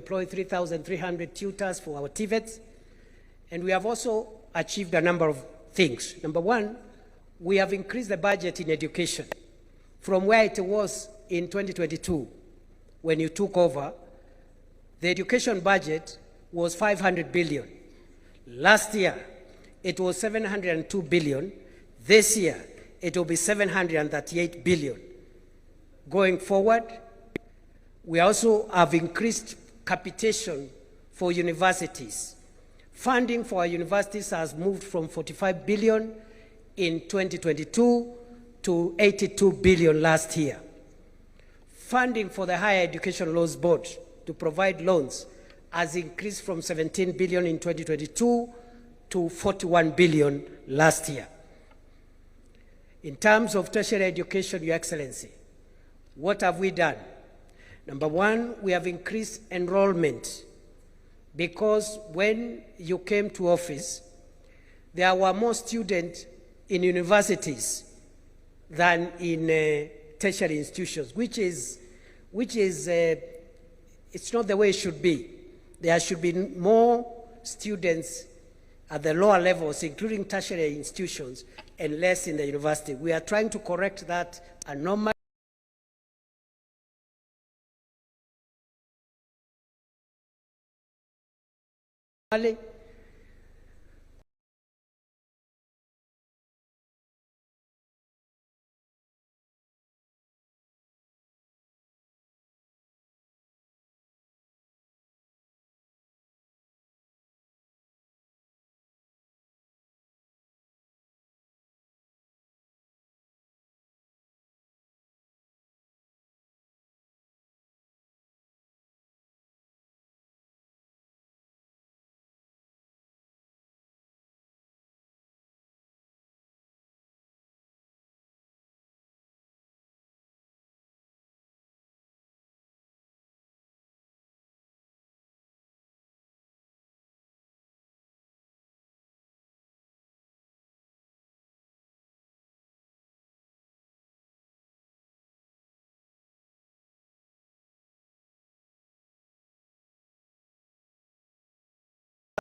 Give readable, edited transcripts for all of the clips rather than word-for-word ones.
employ 3,300 tutors for our TVETs. And we have also achieved a number of things. Number one, we have increased the budget in education from where it was in 2022 when you took over. The education budget was 500 billion. Last year, it was 702 billion. This year, it will be 738 billion. Going forward, we also have increased capitation for universities. Funding for our universities has moved from 45 billion in 2022 to 82 billion last year. Funding for the Higher Education Loans Board to provide loans has increased from 17 billion in 2022 to 41 billion last year. In terms of tertiary education, Your Excellency, what have we done? Number one, we have increased enrollment because when you came to office, there were more students in universities than in tertiary institutions, which is it's not the way it should be. There should be more students at the lower levels, including tertiary institutions, and less in the university. We are trying to correct that anomaly.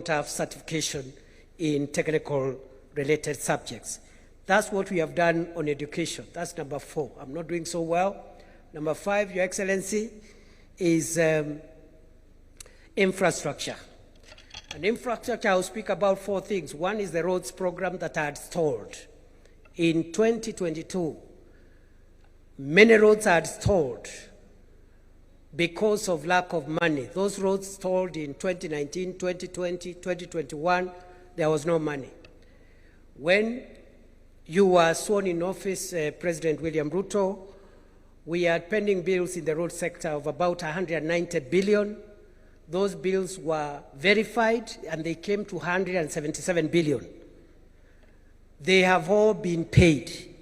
Have certification in technical related subjects. That's what we have done on education. That's number 4. I'm not doing so well. Number 5, Your Excellency, is infrastructure. And infrastructure, I'll speak about 4 things. One is the roads program that I had stalled. In 2022, many roads are stalled because of lack of money. Those roads stalled in 2019, 2020, 2021, there was no money. When you were sworn in office, President William Ruto, we had pending bills in the road sector of about 190 billion. Those bills were verified and they came to 177 billion. They have all been paid.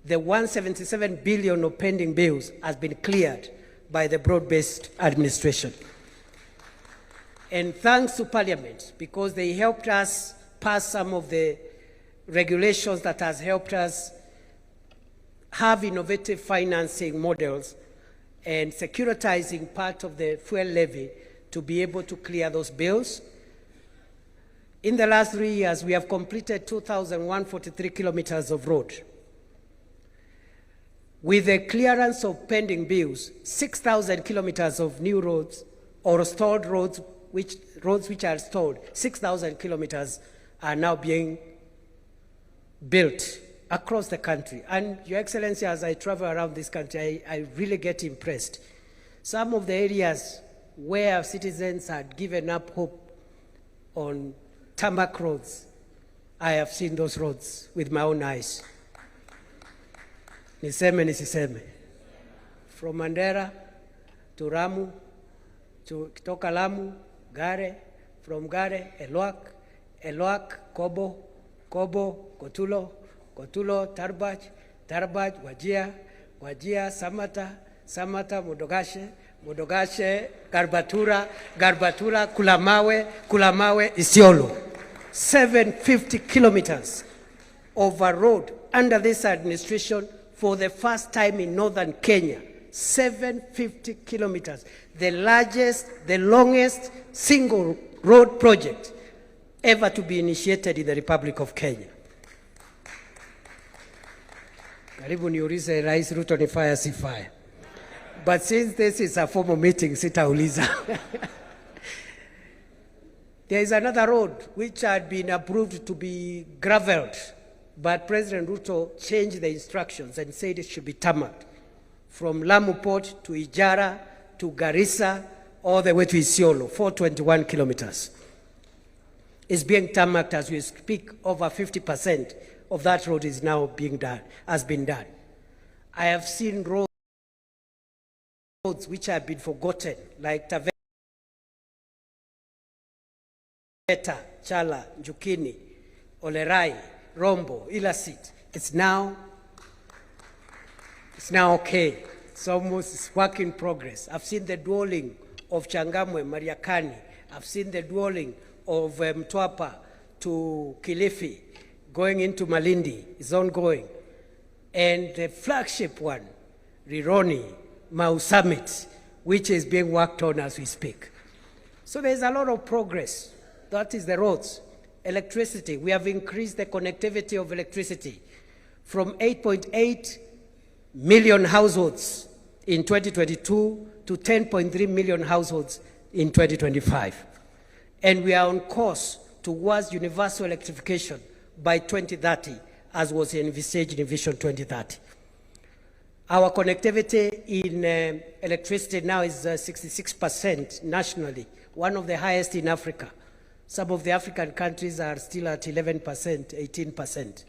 The 177 billion of pending bills has been cleared by the broad-based administration. And thanks to Parliament, because they helped us pass some of the regulations that has helped us have innovative financing models and securitizing part of the fuel levy to be able to clear those bills. In the last 3 years, we have completed 2,143 kilometers of road. With the clearance of pending bills, 6,000 kilometers of new roads or stalled roads, which are stalled, 6,000 kilometers are now being built across the country. And Your Excellency, as I travel around this country, I really get impressed. Some of the areas where citizens had given up hope on tarmac roads, I have seen those roads with my own eyes. Niseme nisiseme. From Mandera to Ramu, to Kitoka Lamu, Gare, from Gare, Elwak, Kobo, Kotulo, Tarbaj, Wajia, Samata, Modogashe, Garbatura, Kulamawe, Isiolo. 750 kilometers of a road under this administration for the first time in northern Kenya. 750 kilometers, the largest, the longest single road project ever to be initiated in the Republic of Kenya. Karibu niulize Rais Ruto ni fire si fire. But since this is a formal meeting, sitauliza. There is another road which had been approved to be gravelled, but President Ruto changed the instructions and said it should be tarmacked from Lamu Port to Ijara to Garissa all the way to Isiolo, 421 kilometers. It's being tarmacked as we speak. Over 50% of that road is now being done, has been done. I have seen roads which have been forgotten, like Taveta, Chala, Njukini, Olerai, Rombo, Ilasit. It's now okay. It's work in progress. I've seen the dwelling of Changamwe, Mariakani. I've seen the dwelling of Mtwapa to Kilifi, going into Malindi, is ongoing. And the flagship one, Rironi, Mau Summit, which is being worked on as we speak. So there's a lot of progress. That is the roads. Electricity, we have increased the connectivity of electricity from 8.8 million households in 2022 to 10.3 million households in 2025. And we are on course towards universal electrification by 2030, as was envisaged in Vision 2030. Our connectivity in electricity now is 66% nationally, one of the highest in Africa. Some of the African countries are still at 11%, 18%.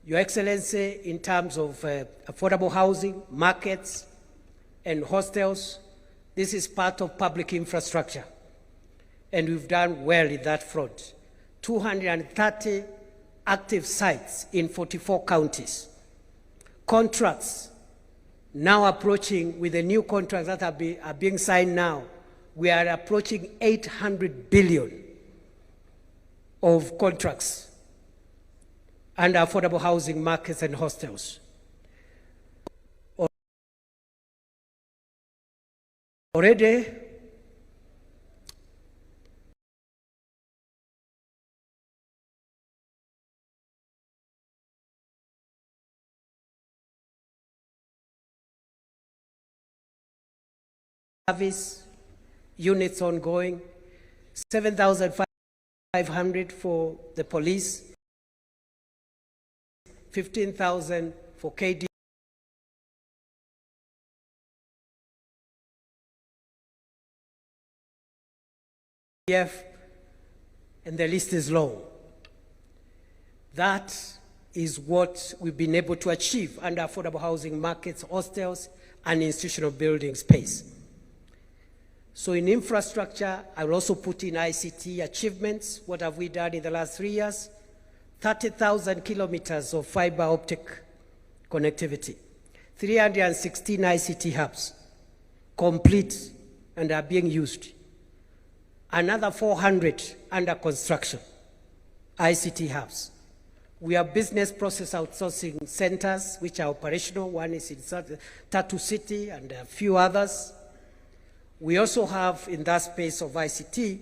Your Excellency, in terms of affordable housing, markets, and hostels, this is part of public infrastructure. And we've done well in that front. 230 active sites in 44 counties. Contracts now approaching, with the new contracts that are being signed now, we are approaching 800 billion of contracts under affordable housing, markets, and hostels. Already, service units ongoing, 7,500 for the police, 15,000 for KD. And the list is long. That is what we've been able to achieve under affordable housing, markets, hostels, and institutional building space. So in infrastructure, I will also put in ICT achievements. What have we done in the last 3 years? 30,000 kilometers of fiber optic connectivity, 316 ICT hubs, complete and are being used. Another 400 under construction, ICT hubs. We have business process outsourcing centers, which are operational. One is in Tatu City and a few others. We also have, in that space of ICT,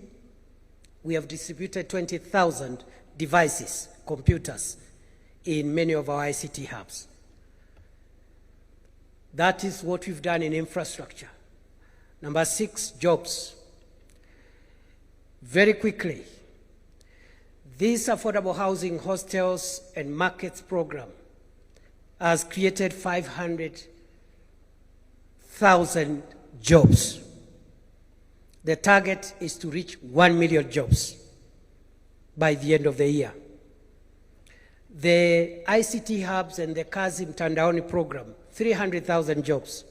we have distributed 20,000 devices, computers, in many of our ICT hubs. That is what we've done in infrastructure. Number 6, jobs. Very quickly, this affordable housing, hostels, and markets program has created 500,000 jobs. The target is to reach 1 million jobs by the end of the year. The ICT hubs and the Kazi Mtandaoni program, 300,000 jobs.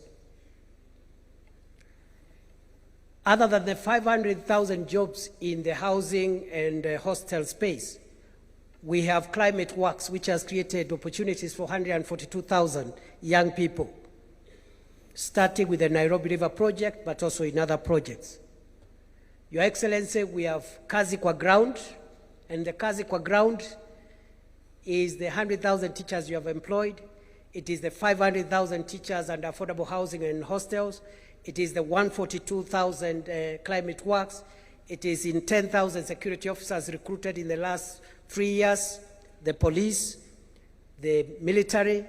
Other than the 500,000 jobs in the housing and hostel space, we have Climate Works, which has created opportunities for 142,000 young people, starting with the Nairobi River project, but also in other projects. Your Excellency, we have Kazi Kwa Ground, and the Kazi Kwa Ground is the 100,000 teachers you have employed, It is the 500,000 teachers and affordable housing and hostels. It is the 142,000 climate works. It is in 10,000 security officers recruited in the last 3 years, the police, the military,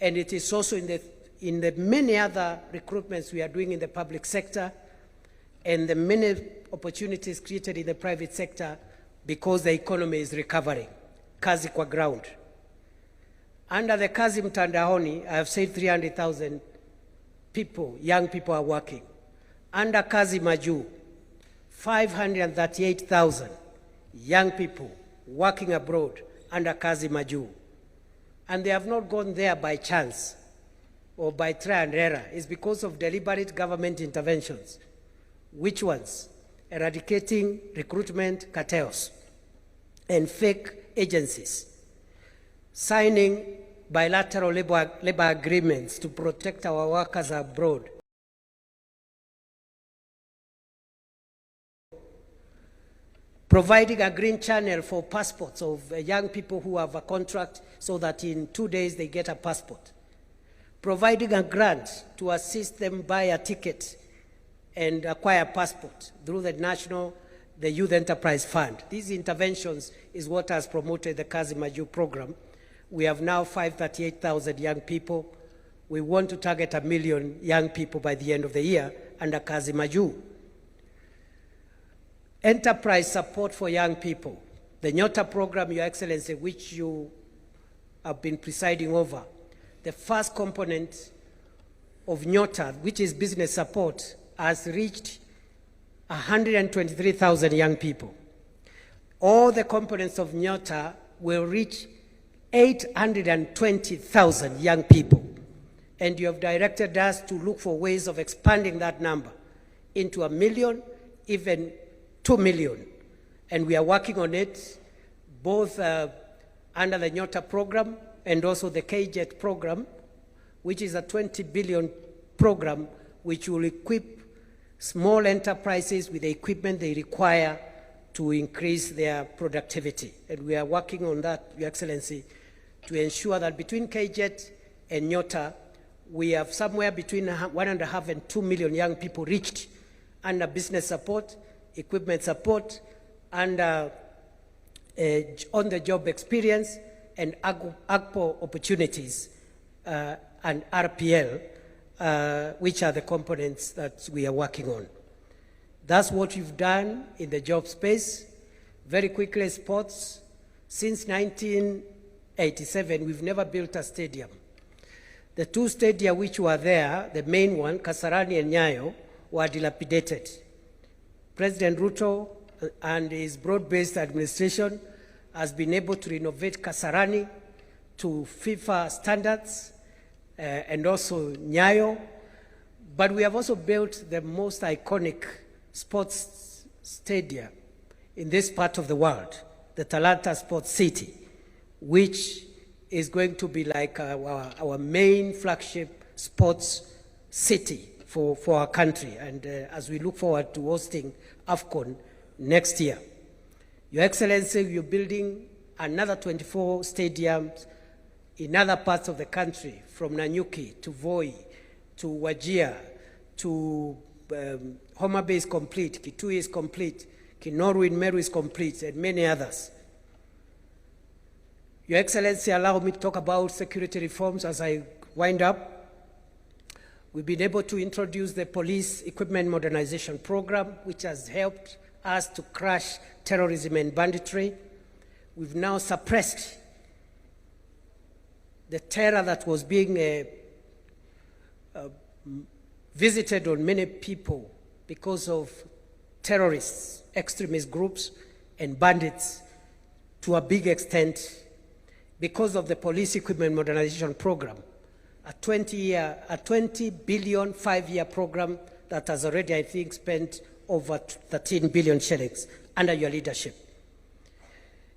and it is also in the many other recruitments we are doing in the public sector and the many opportunities created in the private sector because the economy is recovering. Kazi kwa ground. Under the Kazi Mtandaoni, I have said 300,000 people, young people are working. Under Kazi Maju, 538,000 young people working abroad under Kazi Maju. And they have not gone there by chance or by trial and error. It's because of deliberate government interventions. Which ones? Eradicating recruitment cartels and fake agencies, signing bilateral labor agreements to protect our workers abroad, providing a green channel for passports of young people who have a contract so that in 2 days they get a passport, providing a grant to assist them buy a ticket and acquire a passport through the Youth Enterprise Fund. These interventions is what has promoted the Kazi Maju program. We have now 538,000 young people. We want to target 1 million young people by the end of the year under Kazi Maju. Enterprise support for young people. The Nyota program, Your Excellency, which you have been presiding over. The first component of Nyota, which is business support, has reached 123,000 young people. All the components of Nyota will reach 820,000 young people. And you have directed us to look for ways of expanding that number into 1 million, even 2 million. And we are working on it, both under the Nyota program and also the KICC program, which is a 20 billion program which will equip small enterprises with the equipment they require to increase their productivity. And we are working on that, Your Excellency, to ensure that between KICC and Nyota, we have somewhere between 1.5 and 2 million young people reached under business support, equipment support, under on-the-job experience, and AGPO opportunities, and RPL, which are the components that we are working on. That's what we've done in the job space. Very quickly, sports. Since 1987, we've never built a stadium. The 2 stadia which were there, the main one, Kasarani and Nyayo, were dilapidated. President Ruto and his broad-based administration has been able to renovate Kasarani to FIFA standards, and also Nyayo. But we have also built the most iconic sports stadium in this part of the world, the Talanta Sports City, which is going to be like our main flagship sports city for our country, and as we look forward to hosting AFCON next year. Your Excellency, you're building another 24 stadiums in other parts of the country, from Nanyuki to Voi to Wajir to Homa Bay is complete, Kitui is complete, Kinoru in Meru is complete, and many others. Your Excellency, allow me to talk about security reforms as I wind up. We've been able to introduce the Police Equipment Modernization Program, which has helped us to crush terrorism and banditry. We've now suppressed the terror that was being visited on many people because of terrorists, extremist groups, and bandits to a big extent because of the Police Equipment Modernization Program, a 20 billion 5-year program that has already, I think, spent over 13 billion shillings under your leadership.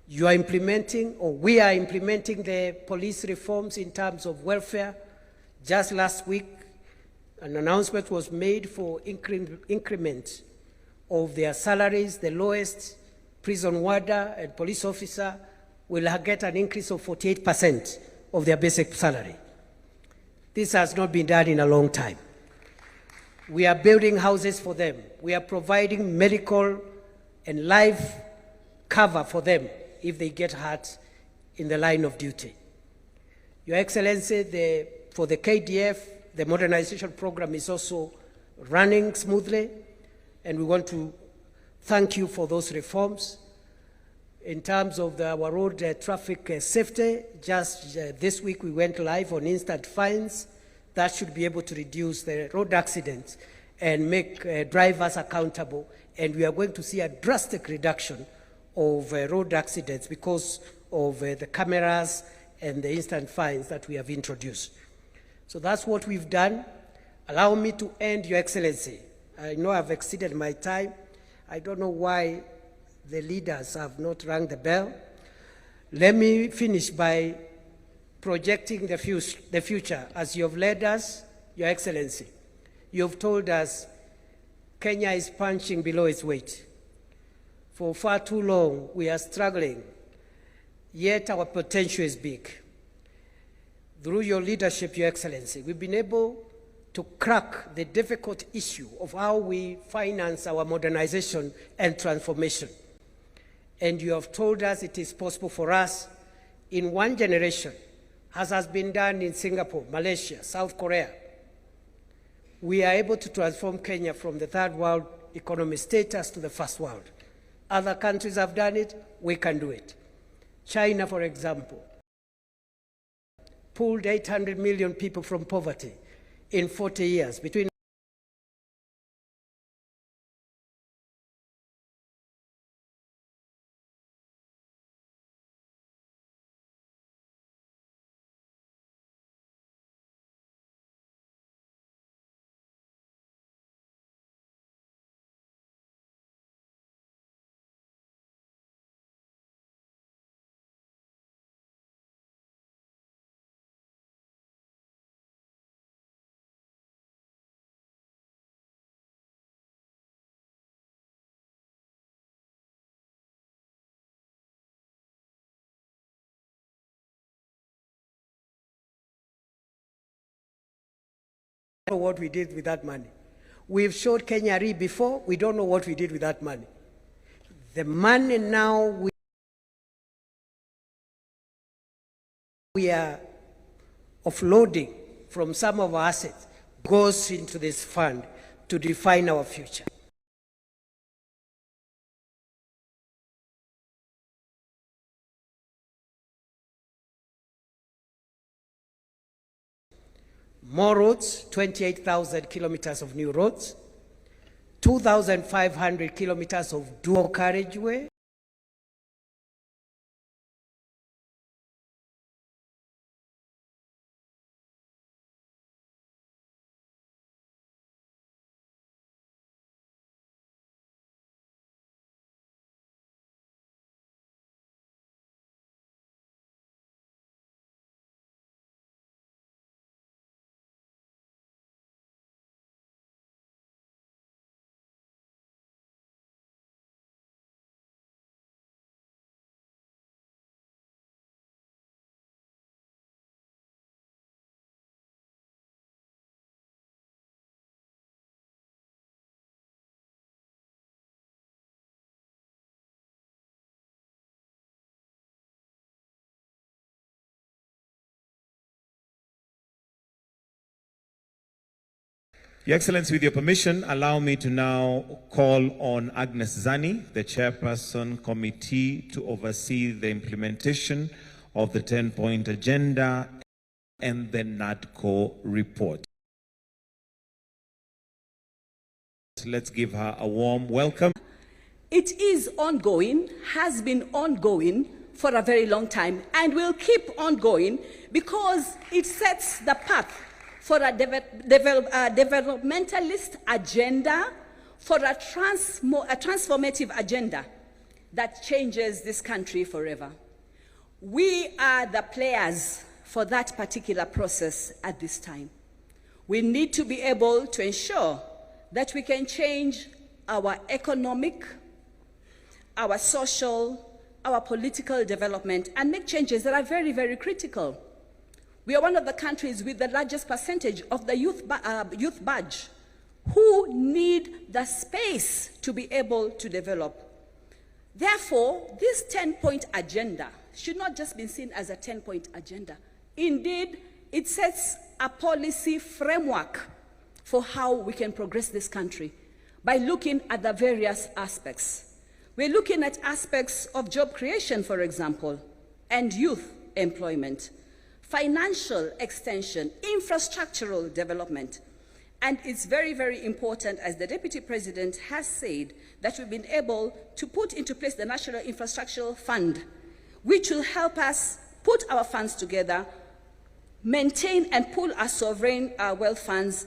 You are implementing, or we are implementing, the police reforms in terms of welfare. Just last week, an announcement was made for increment of their salaries. The lowest prison warder and police officer will get an increase of 48% of their basic salary. This has not been done in a long time. We are building houses for them. We are providing medical and life cover for them if they get hurt in the line of duty. Your Excellency, for the KDF, the modernization program is also running smoothly, and we want to thank you for those reforms. In terms of our road traffic safety, just this week we went live on instant fines. That should be able to reduce the road accidents and make drivers accountable. And we are going to see a drastic reduction of road accidents because of the cameras and the instant fines that we have introduced. So that's what we've done. Allow me to end, Your Excellency. I know I've exceeded my time. I don't know why the leaders have not rung the bell. Let me finish by projecting the future. As you have led us, Your Excellency, you have told us Kenya is punching below its weight. For far too long, we are struggling, yet our potential is big. Through your leadership, Your Excellency, we've been able to crack the difficult issue of how we finance our modernization and transformation. And you have told us it is possible for us in one generation, as has been done in Singapore, Malaysia, South Korea. We are able to transform Kenya from the third world economy status to the first world. Other countries have done it, we can do it. China, for example, pulled 800 million people from poverty in 40 years, between what we did with that money. We've showed Kenya Re before, we don't know what we did with that money. The money now we are offloading from some of our assets goes into this fund to define our future. More roads, 28,000 kilometers of new roads, 2,500 kilometers of dual carriageway, Your Excellency, with your permission, allow me to now call on Agnes Zani, the Chairperson Committee, to oversee the implementation of the 10-point agenda and the NADCO report. Let's give her a warm welcome. It is ongoing, has been ongoing for a very long time, and will keep on because it sets the path for a developmentalist agenda, for a transformative agenda that changes this country forever. We are the players for that particular process at this time. We need to be able to ensure that we can change our economic, our social, our political development, and make changes that are very, very critical. We are one of the countries with the largest percentage of the youth badge who need the space to be able to develop. Therefore, this 10-point agenda should not just be seen as a 10-point agenda. Indeed, it sets a policy framework for how we can progress this country by looking at the various aspects. We're looking at aspects of job creation, for example, and youth employment, financial extension, infrastructural development. And it's very, very important, as the Deputy President has said, that we've been able to put into place the National Infrastructural Fund, which will help us put our funds together, maintain and pool our sovereign wealth funds,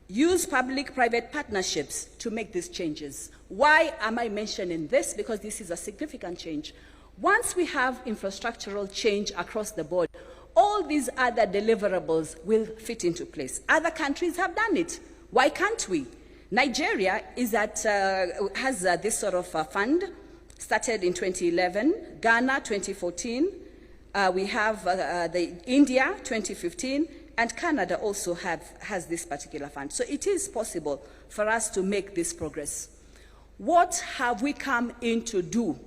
use public-private partnerships to make these changes. Why am I mentioning this? Because this is a significant change. Once we have infrastructural change across the board, all these other deliverables will fit into place. Other countries have done it. Why can't we? Nigeria is has this sort of fund, started in 2011, Ghana 2014, we have India 2015, and Canada also has this particular fund. So it is possible for us to make this progress. What have we come in to do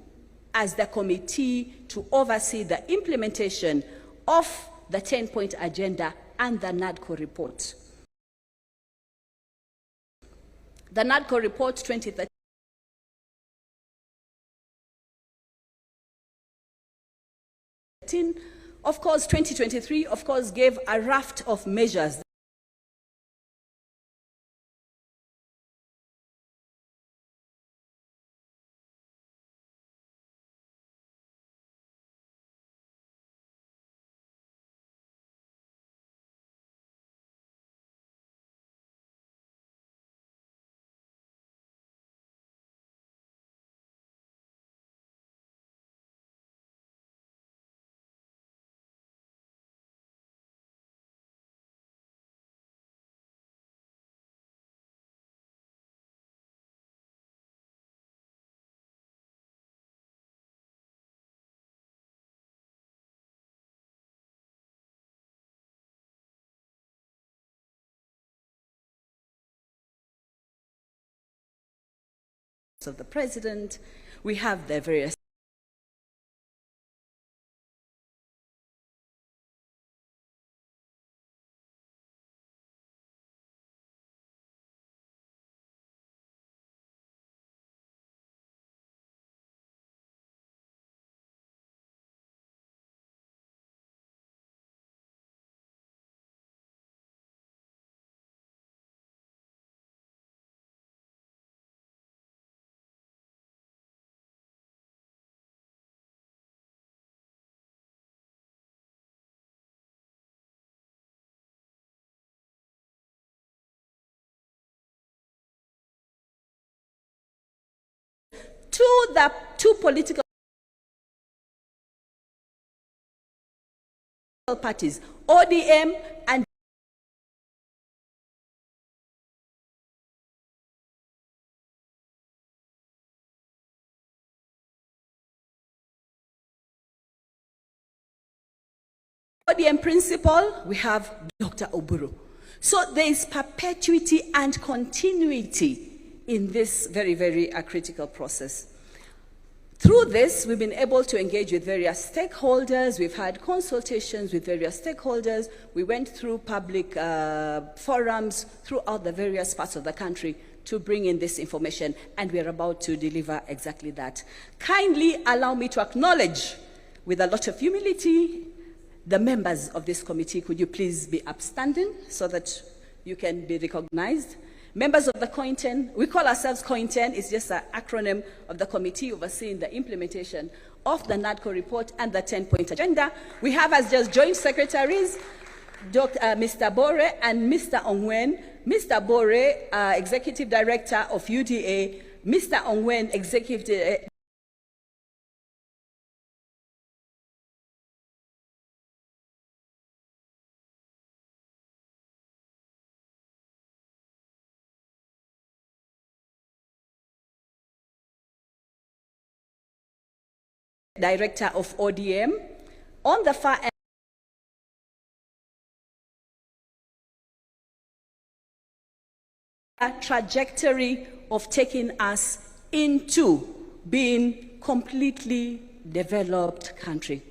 as the committee to oversee the implementation of the 10-point agenda and the NADCO report? The NADCO report 2013, of course, 2023, of course, gave a raft of measures of the president. We have the various to the two political parties, ODM and ODM principal, we have Dr. Oburu. So there is perpetuity and continuity in this very, very critical process. Through this, we've been able to engage with various stakeholders. We've had consultations with various stakeholders. We went through public forums throughout the various parts of the country to bring in this information, and we're about to deliver exactly that. Kindly allow me to acknowledge, with a lot of humility, the members of this committee. Could you please be upstanding so that you can be recognized? Members of the COINTEN, we call ourselves COINTEN, it's just an acronym of the committee overseeing the implementation of the NADCO report and the 10-point agenda. We have as just joint secretaries, Mr. Bore and Mr. Ongwen. Mr. Bore, Executive Director of UDA, Mr. Ongwen, Executive Director of ODM. On the far end, a trajectory of taking us into being completely developed country,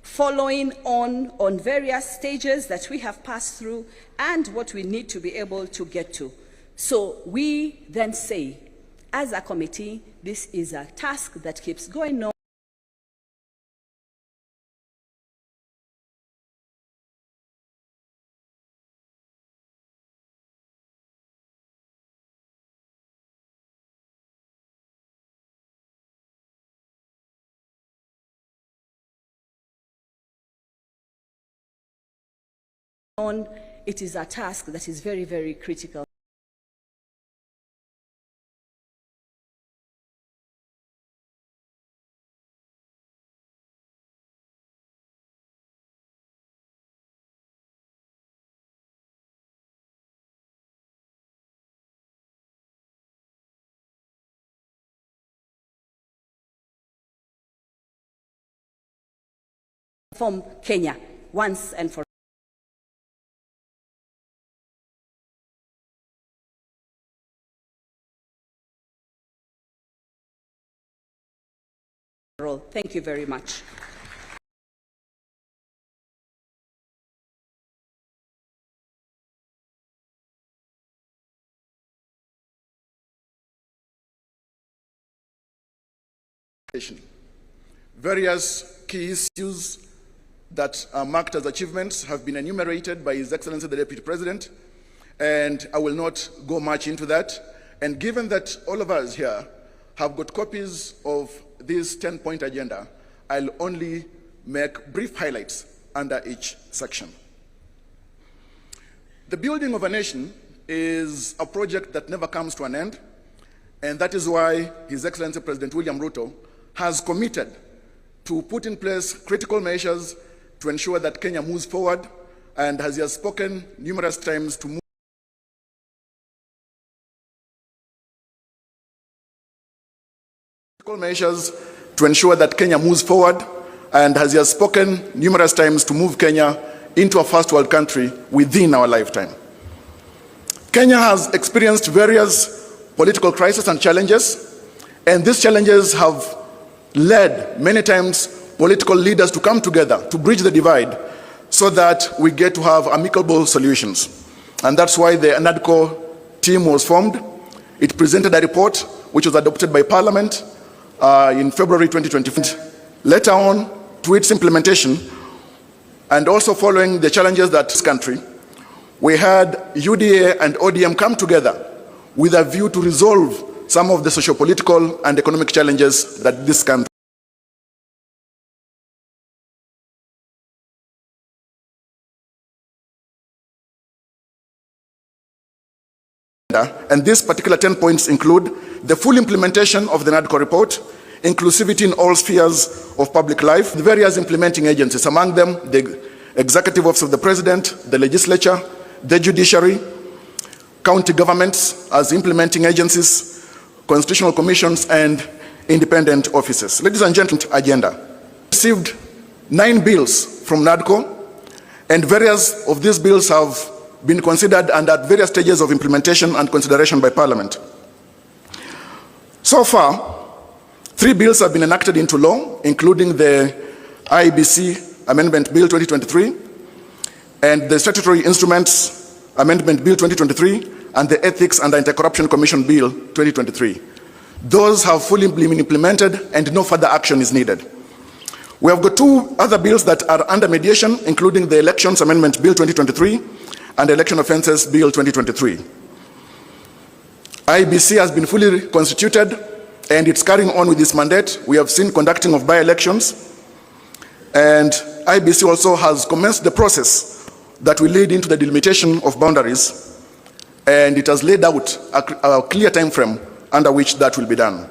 following on various stages that we have passed through and what we need to be able to get to. So we then say, as a committee, this is a task that keeps going on. It is a task that is very, very critical. From Kenya, once and for all. Thank you very much. Various key issues that are marked as achievements have been enumerated by His Excellency the Deputy President, and I will not go much into that. And given that all of us here have got copies of this 10-point agenda, I'll only make brief highlights under each section. The building of a nation is a project that never comes to an end, and that is why His Excellency President William Ruto has committed to put in place critical measures to ensure that Kenya moves forward, and as he has spoken numerous times, to move critical measures to ensure that Kenya moves forward, and as he has spoken numerous times, to move Kenya into a first world country within our lifetime. Kenya has experienced various political crises and challenges, and these challenges have led many times political leaders to come together to bridge the divide so that we get to have amicable solutions. And that's why the NADCO team was formed. It presented a report which was adopted by Parliament in February 2020. Later on, to its implementation, and also following the challenges that this country, we had UDA and ODM come together with a view to resolve some of the socio-political and economic challenges that this country. And these particular 10 points include the full implementation of the NADCO report, inclusivity in all spheres of public life, the various implementing agencies, among them the Executive Office of the President, the Legislature, the Judiciary, county governments as implementing agencies, constitutional commissions, and independent offices. Ladies and gentlemen, agenda. Received 9 bills from NADCO, and various of these bills have been considered and at various stages of implementation and consideration by Parliament. So far, 3 bills have been enacted into law, including the IBC Amendment Bill 2023 and the Statutory Instruments Amendment Bill 2023 and the Ethics and Anti-Corruption Commission Bill 2023. Those have fully been implemented and no further action is needed. We have got 2 other bills that are under mediation, including the Elections Amendment Bill 2023 and Election Offences Bill 2023. IBC has been fully constituted and it's carrying on with its mandate. We have seen conducting of by-elections, and IBC also has commenced the process that will lead into the delimitation of boundaries, and it has laid out a clear time frame under which that will be done.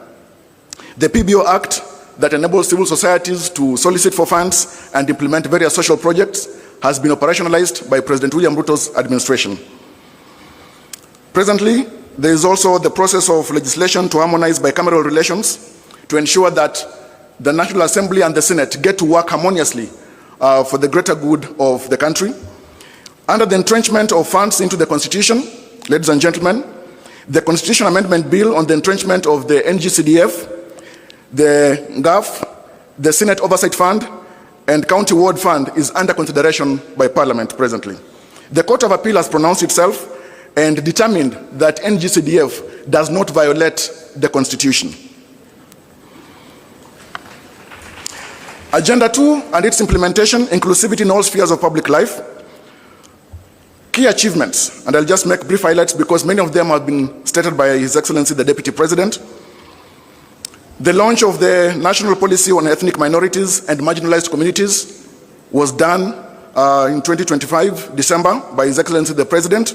The PBO Act that enables civil societies to solicit for funds and implement various social projects has been operationalized by President William Ruto's administration. Presently, there is also the process of legislation to harmonize bicameral relations to ensure that the National Assembly and the Senate get to work harmoniously for the greater good of the country. Under the entrenchment of funds into the Constitution, ladies and gentlemen, the Constitution Amendment Bill on the entrenchment of the NGCDF, the GAF, the Senate Oversight Fund, and County Ward Fund is under consideration by Parliament presently. The Court of Appeal has pronounced itself and determined that NGCDF does not violate the Constitution. Agenda 2 and its implementation, inclusivity in all spheres of public life. Key achievements, and I'll just make brief highlights because many of them have been stated by His Excellency the Deputy President. The launch of the National Policy on Ethnic Minorities and Marginalized Communities was done in 2025, December, by His Excellency the President.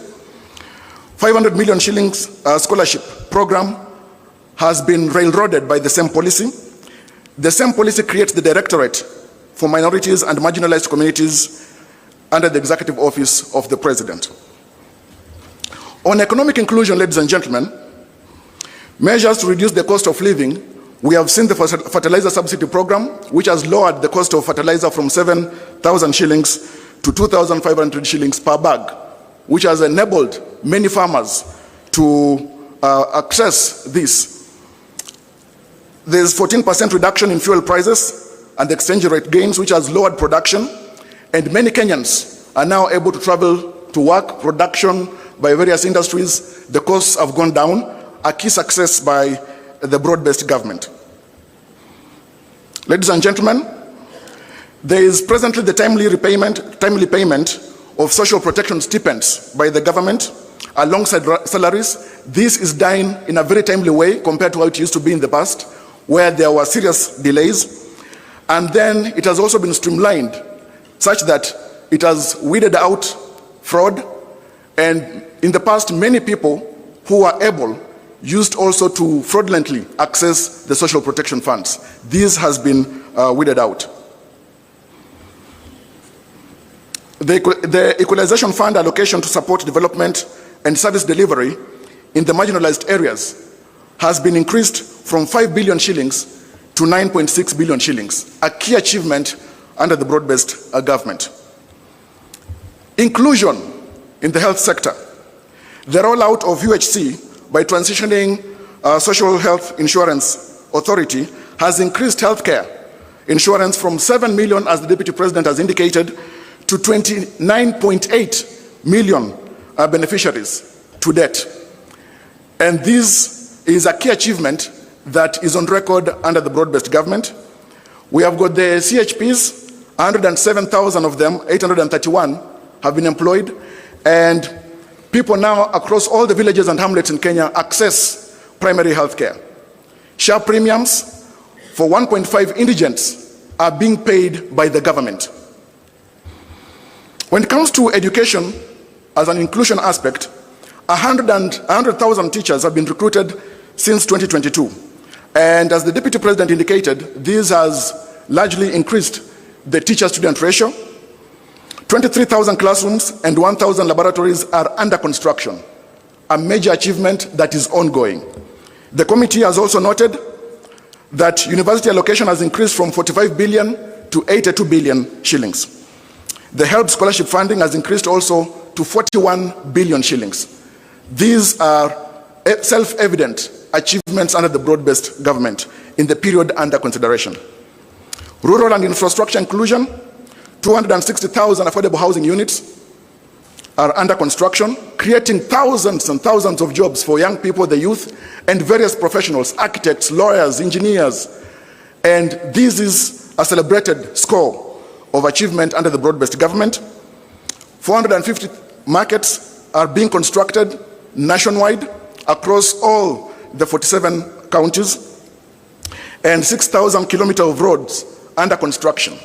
500 million shillings scholarship program has been railroaded by the same policy. The same policy creates the Directorate for Minorities and Marginalized Communities under the Executive Office of the President. On economic inclusion, ladies and gentlemen, measures to reduce the cost of living, we have seen the fertilizer subsidy program, which has lowered the cost of fertilizer from 7,000 shillings to 2,500 shillings per bag, which has enabled many farmers to access this. There's 14% reduction in fuel prices and exchange rate gains, which has lowered production, and many Kenyans are now able to travel to work, production by various industries. The costs have gone down, a key success by the broad-based government. Ladies and gentlemen, there is presently the timely payment of social protection stipends by the government alongside salaries. This is done in a very timely way compared to how it used to be in the past, where there were serious delays. And then it has also been streamlined such that it has weeded out fraud. And in the past, many people who are able used also to fraudulently access the social protection funds. This has been weeded out. The Equalization Fund allocation to support development and service delivery in the marginalized areas has been increased from 5 billion shillings to 9.6 billion shillings, a key achievement under the broad-based government. Inclusion in the health sector. The rollout of UHC by transitioning Social Health Insurance Authority has increased healthcare insurance from 7 million, as the Deputy President has indicated, to 29.8 million beneficiaries to date. And this is a key achievement that is on record under the broad-based government. We have got the CHPs, 107,000 of them, 831 have been employed, and people now across all the villages and hamlets in Kenya access primary health care. Share premiums for 1.5 indigents are being paid by the government. When it comes to education as an inclusion aspect, 100,000 teachers have been recruited since 2022. And as the Deputy President indicated, this has largely increased the teacher-student ratio. 23,000 classrooms and 1,000 laboratories are under construction, a major achievement that is ongoing. The committee has also noted that university allocation has increased from 45 billion to 82 billion shillings. The HELP scholarship funding has increased also to 41 billion shillings. These are self-evident achievements under the broad-based government in the period under consideration. Rural and infrastructure inclusion, 260,000 affordable housing units are under construction, creating thousands and thousands of jobs for young people, the youth, and various professionals, architects, lawyers, engineers. And this is a celebrated score of achievement under the broad-based government. 450 markets are being constructed nationwide across all the 47 counties, and 6,000 kilometers of roads under construction.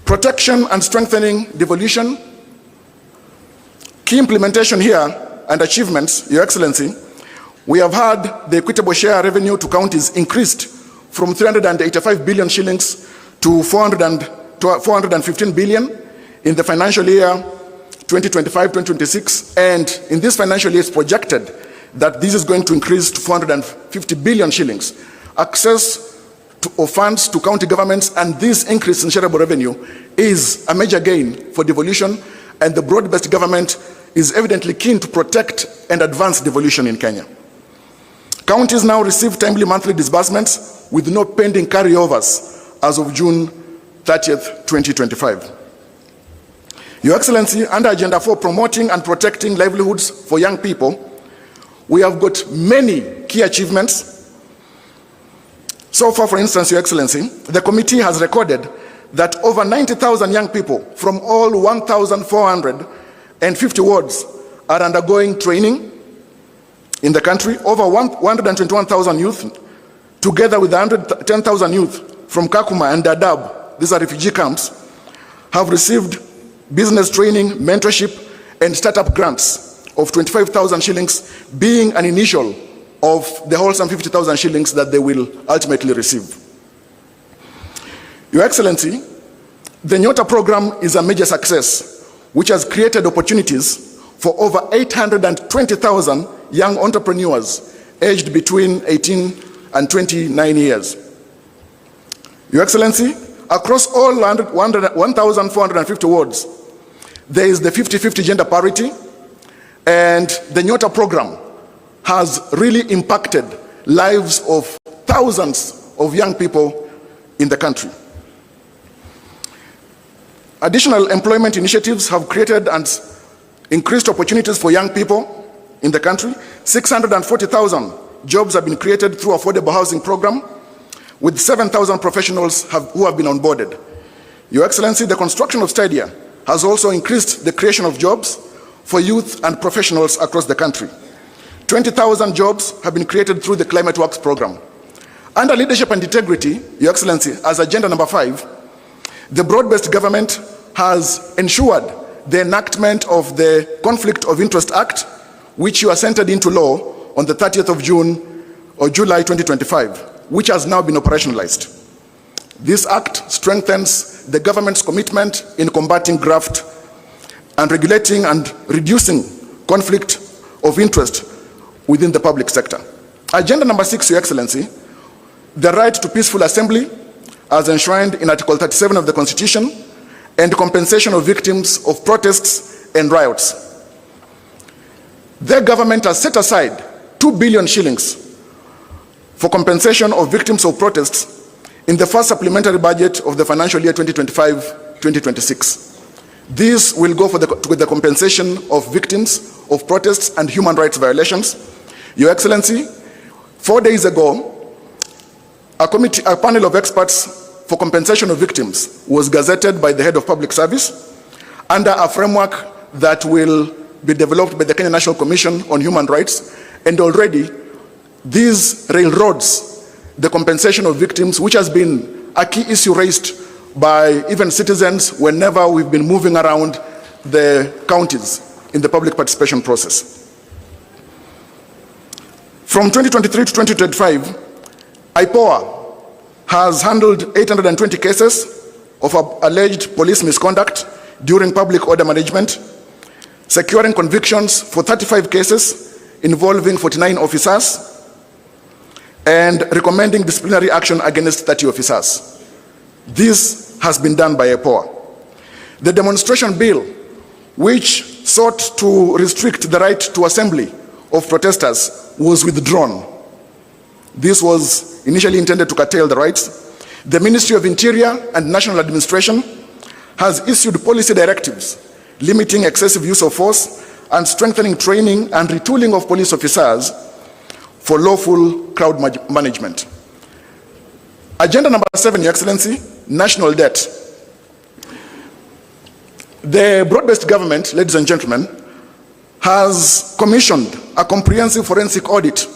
Protection and strengthening devolution. Key implementation here and achievements, Your Excellency, we have had the equitable share revenue to counties increased from 385 billion shillings to 415 billion in the financial year 2025-2026, and in this financial year it's projected that this is going to increase to 450 billion shillings. Access of funds to county governments, and this increase in shareable revenue is a major gain for devolution, and the broad-based government is evidently keen to protect and advance devolution in Kenya. Counties now receive timely monthly disbursements with no pending carryovers as of June 30th, 2025. Your Excellency, under Agenda 4, promoting and protecting livelihoods for young people, we have got many key achievements. So far, for instance, Your Excellency, the committee has recorded that over 90,000 young people from all 1,450 wards are undergoing training in the country. Over 121,000 youth, together with 110,000 youth from Kakuma and Dadaab, these are refugee camps, have received business training, mentorship, and startup grants of 25,000 shillings, being an initial of the wholesome 50,000 shillings that they will ultimately receive. Your Excellency, the Nyota program is a major success, which has created opportunities for over 820,000 young entrepreneurs aged between 18 and 29 years. Your Excellency, across all 1,450 wards, there is the 50-50 gender parity, and the Nyota program has really impacted lives of thousands of young people in the country. Additional employment initiatives have created and increased opportunities for young people in the country. 640,000 jobs have been created through affordable housing program, with 7,000 professionals who have been onboarded. Your Excellency, the construction of stadia has also increased the creation of jobs for youth and professionals across the country. 20,000 jobs have been created through the Climate Works program. Under leadership and integrity, Your Excellency, as agenda number 5, the broad-based government has ensured the enactment of the Conflict of Interest Act, which you assented into law on the 30th of June or July 2025, which has now been operationalized. This act strengthens the government's commitment in combating graft and regulating and reducing conflict of interest within the public sector. Agenda number 6, Your Excellency, the right to peaceful assembly as enshrined in Article 37 of the Constitution, and compensation of victims of protests and riots. The government has set aside 2 billion shillings for compensation of victims of protests in the first supplementary budget of the financial year 2025-2026. This will go with the compensation of victims of protests and human rights violations. Your Excellency, 4 days ago, a panel of experts for compensation of victims was gazetted by the head of public service under a framework that will be developed by the Kenya National Commission on Human Rights, and already these railroads the compensation of victims, which has been a key issue raised by even citizens whenever we've been moving around the counties in the public participation process. From 2023 to 2025, IPOA has handled 820 cases of alleged police misconduct during public order management, securing convictions for 35 cases involving 49 officers, and recommending disciplinary action against 30 officers. This has been done by IPOA. The demonstration bill, which sought to restrict the right to assembly of protesters, was withdrawn. This was initially intended to curtail the rights. The Ministry of Interior and National Administration has issued policy directives limiting excessive use of force and strengthening training and retooling of police officers for lawful crowd management. Agenda number 7, Your Excellency, national debt. The broad-based government, ladies and gentlemen, has commissioned a comprehensive forensic audit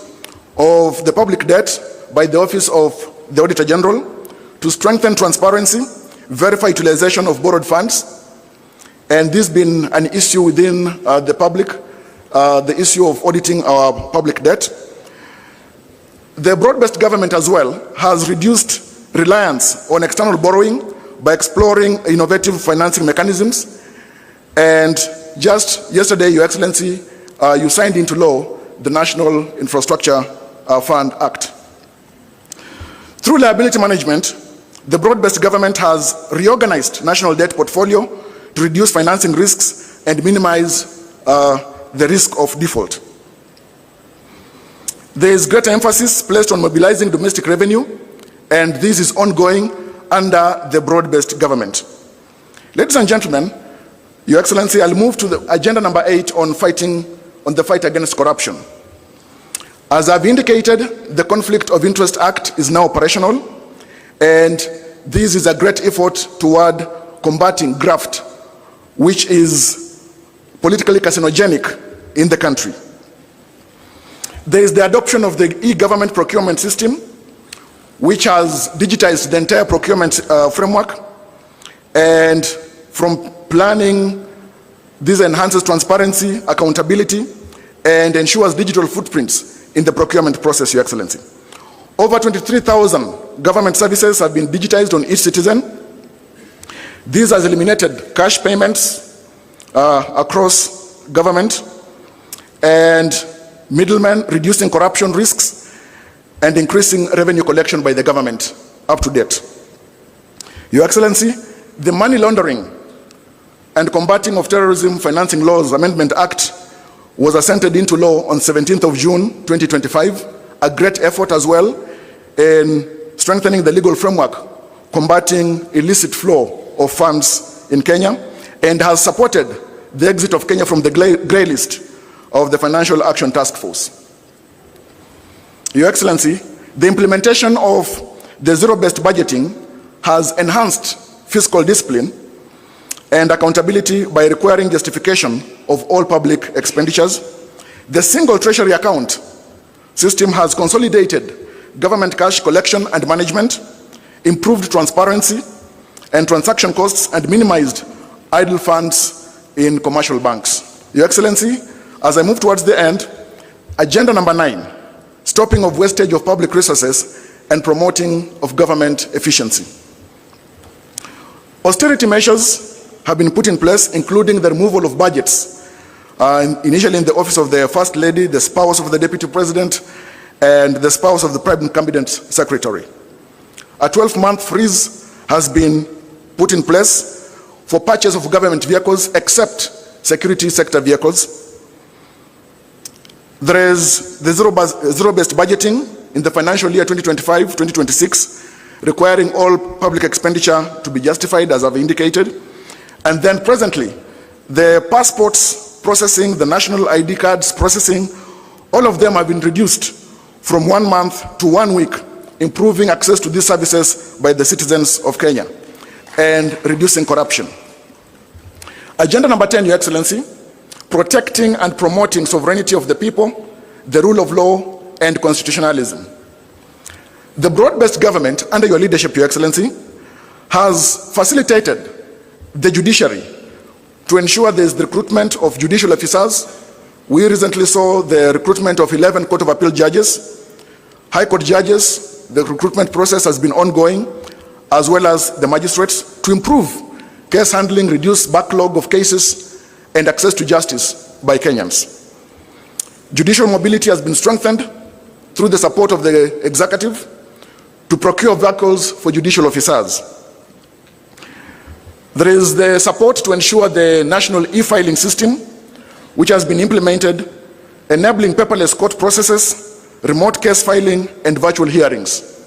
of the public debt by the Office of the Auditor General to strengthen transparency, verify utilization of borrowed funds, and this been an issue within the public, the issue of auditing our public debt. The broad-based government as well has reduced reliance on external borrowing by exploring innovative financing mechanisms. And just yesterday, Your Excellency, you signed into law the National Infrastructure Fund Act. Through liability management, the broad-based government has reorganized national debt portfolio to reduce financing risks and minimize the risk of default. There is greater emphasis placed on mobilizing domestic revenue, and this is ongoing under the broad-based government. Ladies and gentlemen, Your Excellency, I'll move to the agenda number 8 on the fight against corruption. As I've indicated, the Conflict of Interest Act is now operational, and this is a great effort toward combating graft, which is politically carcinogenic in the country. There is the adoption of the e-government procurement system, which has digitized the entire procurement framework, and from planning, this enhances transparency, accountability, and ensures digital footprints in the procurement process, Your Excellency. Over 23,000 government services have been digitized on each citizen. This has eliminated cash payments across government and middlemen, reducing corruption risks and increasing revenue collection by the government up to date. Your Excellency, the Money Laundering and Combating of Terrorism Financing Laws Amendment Act was assented into law on 17th of June 2025, a great effort as well in strengthening the legal framework combating illicit flow of funds in Kenya, and has supported the exit of Kenya from the grey list of the Financial Action Task Force. Your Excellency, the implementation of the zero-based budgeting has enhanced fiscal discipline and accountability by requiring justification of all public expenditures. The single treasury account system has consolidated government cash collection and management, improved transparency and transaction costs, and minimized idle funds in commercial banks. Your Excellency, as I move towards the end, agenda number 9, stopping of wastage of public resources and promoting of government efficiency. Austerity measures have been put in place, including the removal of budgets, initially in the office of the First Lady, the spouse of the Deputy President, and the spouse of the Prime Cabinet Secretary. A 12-month freeze has been put in place for purchase of government vehicles except security sector vehicles. There is the zero-based budgeting in the financial year 2025-2026, requiring all public expenditure to be justified, as I've indicated. And then presently, the passports processing, the national ID cards processing, all of them have been reduced from 1 month to 1 week, improving access to these services by the citizens of Kenya and reducing corruption. Agenda number 10, Your Excellency, protecting and promoting sovereignty of the people, the rule of law, and constitutionalism. The broad-based government, under your leadership, Your Excellency, has facilitated the judiciary to ensure there is the recruitment of judicial officers. We recently saw the recruitment of 11 Court of Appeal judges, High Court judges. The recruitment process has been ongoing, as well as the magistrates, to improve case handling, reduce backlog of cases, and access to justice by Kenyans. Judicial mobility has been strengthened through the support of the executive to procure vehicles for judicial officers. There is the support to ensure the national e-filing system, which has been implemented, enabling paperless court processes, remote case filing, and virtual hearings.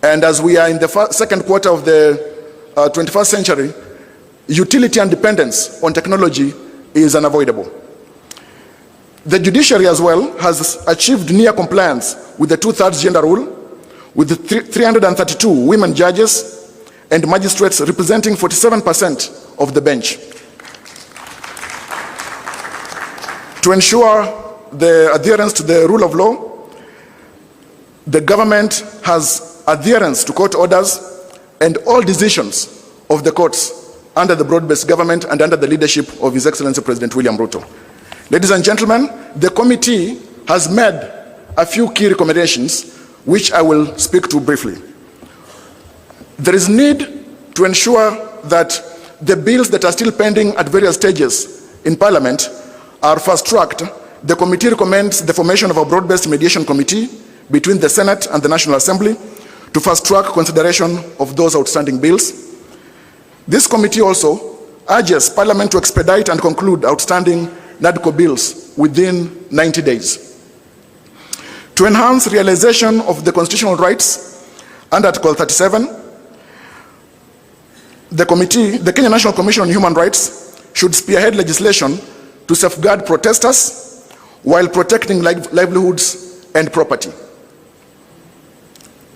And as we are in the second quarter of the 21st century, utility and dependence on technology is unavoidable. The judiciary as well has achieved near compliance with the 2/3 gender rule, with the 332 women judges and magistrates representing 47% of the bench. To ensure the adherence to the rule of law, the government has adherence to court orders and all decisions of the courts under the broad-based government and under the leadership of His Excellency President William Ruto. Ladies and gentlemen, the committee has made a few key recommendations, which I will speak to briefly. There is need to ensure that the bills that are still pending at various stages in Parliament are fast-tracked. The committee recommends the formation of a broad-based mediation committee between the Senate and the National Assembly to fast-track consideration of those outstanding bills. This committee also urges Parliament to expedite and conclude outstanding NADCO bills within 90 days. To enhance realization of the constitutional rights under Article 37, the Kenya National Commission on Human Rights should spearhead legislation to safeguard protesters while protecting livelihoods and property.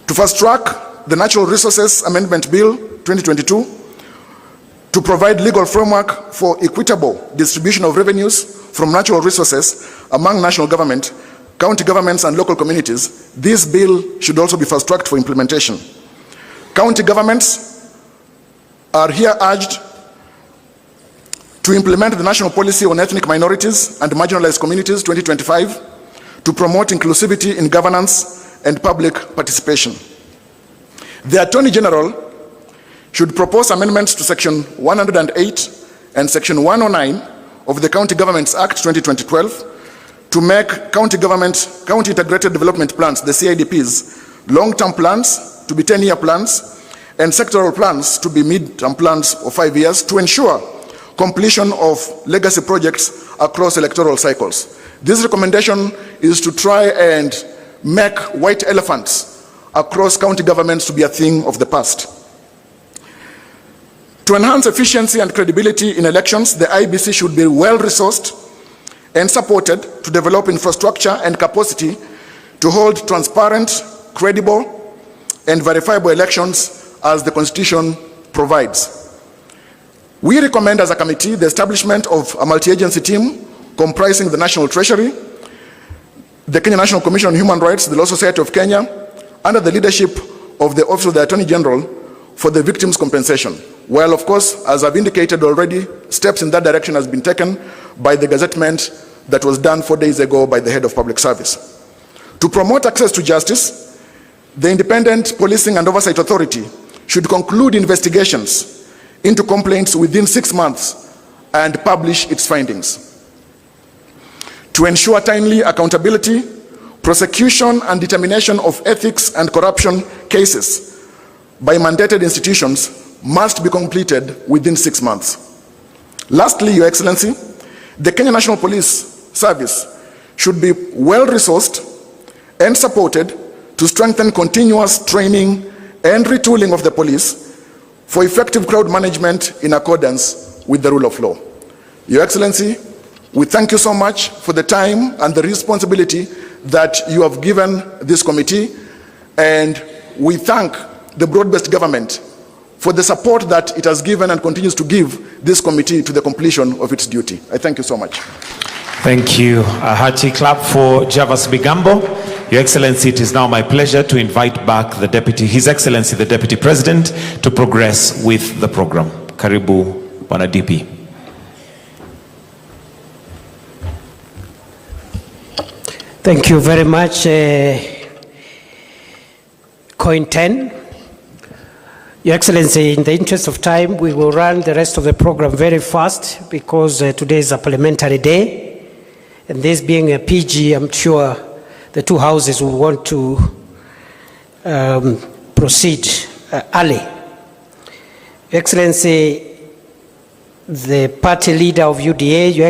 To fast track the Natural Resources Amendment Bill 2022, to provide legal framework for equitable distribution of revenues from natural resources among national government, county governments and local communities, this bill should also be fast-tracked for implementation. County governments are here urged to implement the National Policy on Ethnic Minorities and Marginalized Communities 2025 to promote inclusivity in governance and public participation. The Attorney General should propose amendments to Section 108 and Section 109 of the County Governments Act 2012 to make county integrated development plans, the CIDPs, long-term plans to be 10-year plans and sectoral plans to be mid-term plans of 5 years to ensure completion of legacy projects across electoral cycles. This recommendation is to try and make white elephants across county governments to be a thing of the past. To enhance efficiency and credibility in elections, the IEBC should be well-resourced and supported to develop infrastructure and capacity to hold transparent, credible, and verifiable elections as the Constitution provides. We recommend as a committee the establishment of a multi-agency team comprising the National Treasury, the Kenya National Commission on Human Rights, the Law Society of Kenya, under the leadership of the Office of the Attorney General for the victims' compensation. Well, of course, as I've indicated already, steps in that direction has been taken by the gazettement that was done 4 days ago by the head of public service. To promote access to justice, the Independent Policing and Oversight Authority should conclude investigations into complaints within 6 months and publish its findings. To ensure timely accountability, prosecution and determination of ethics and corruption cases by mandated institutions must be completed within 6 months. Lastly, Your Excellency, the Kenya National Police Service should be well-resourced and supported to strengthen continuous training and retooling of the police for effective crowd management in accordance with the rule of law. Your Excellency, we thank you so much for the time and the responsibility that you have given this committee, and we thank the broad-based government for the support that it has given and continues to give this committee to the completion of its duty. I thank you so much. Thank you. A hearty clap for Javas Bigambo. Your Excellency, it is now my pleasure to invite back His Excellency, the Deputy President, to progress with the program. Karibu, Bwana DP. Thank you very much, Coin 10. Your Excellency, in the interest of time, we will run the rest of the program very fast because today is a parliamentary day. And this being a PG, I'm sure the two houses will want to proceed early. Your Excellency, the party leader of UDA, Your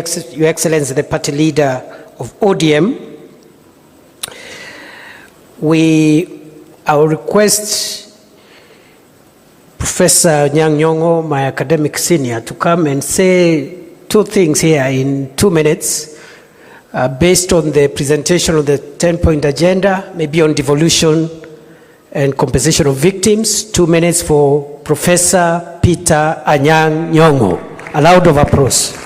Excellency, the party leader of ODM, I will request Professor Nyang' Nyong'o, my academic senior, to come and say two things here in 2 minutes based on the presentation of the 10-point agenda, maybe on devolution and compensation of victims. 2 minutes for Professor Peter Anyang' Nyong'o. A round of applause.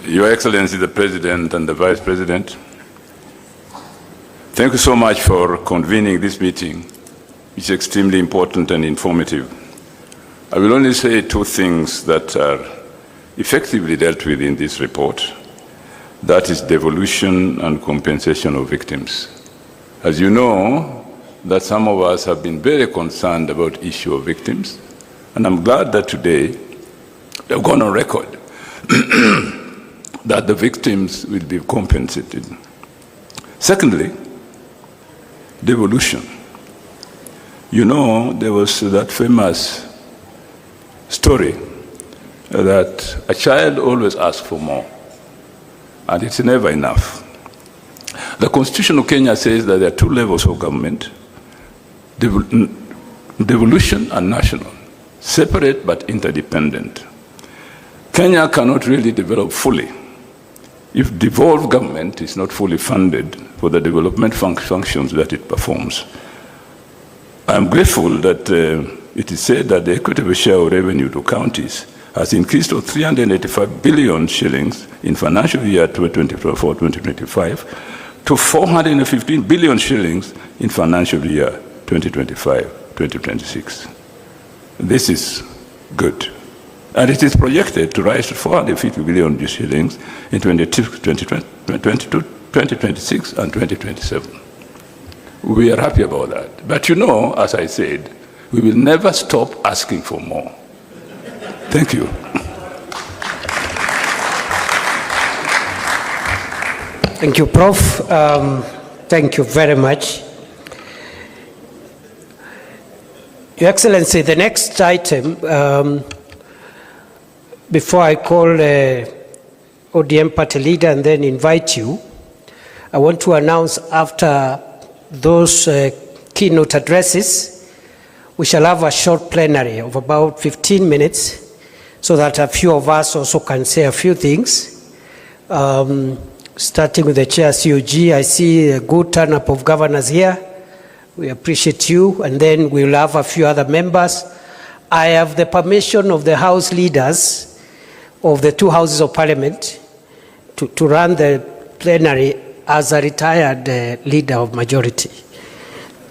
Your Excellency, the President and the Vice President, thank you so much for convening this meeting, which is extremely important and informative. I will only say two things that are effectively dealt with in this report. That is devolution and compensation of victims. As you know, that some of us have been very concerned about the issue of victims, and I'm glad that today we have gone on record that the victims will be compensated. Secondly, devolution. You know, there was that famous story that a child always asks for more, and it's never enough. The Constitution of Kenya says that there are two levels of government, devolution and national, separate but interdependent. Kenya cannot really develop fully if devolved government is not fully funded for the development functions that it performs. I am grateful that it is said that the equitable share of revenue to counties has increased to 385 billion shillings in financial year 2024-2025 to 415 billion shillings in financial year 2025-2026. This is good. And it is projected to rise to 450 billion shillings in 2026 and 2027. We are happy about that. But you know, as I said, we will never stop asking for more. Thank you. Thank you, Prof. Thank you very much. Your Excellency, the next item, before I call ODM party leader and then invite you, I want to announce after those keynote addresses, we shall have a short plenary of about 15 minutes so that a few of us also can say a few things. Starting with the Chair COG, I see a good turn-up of governors here. We appreciate you, and then we'll have a few other members. I have the permission of the House leaders of the two houses of Parliament to run the plenary as a retired leader of majority.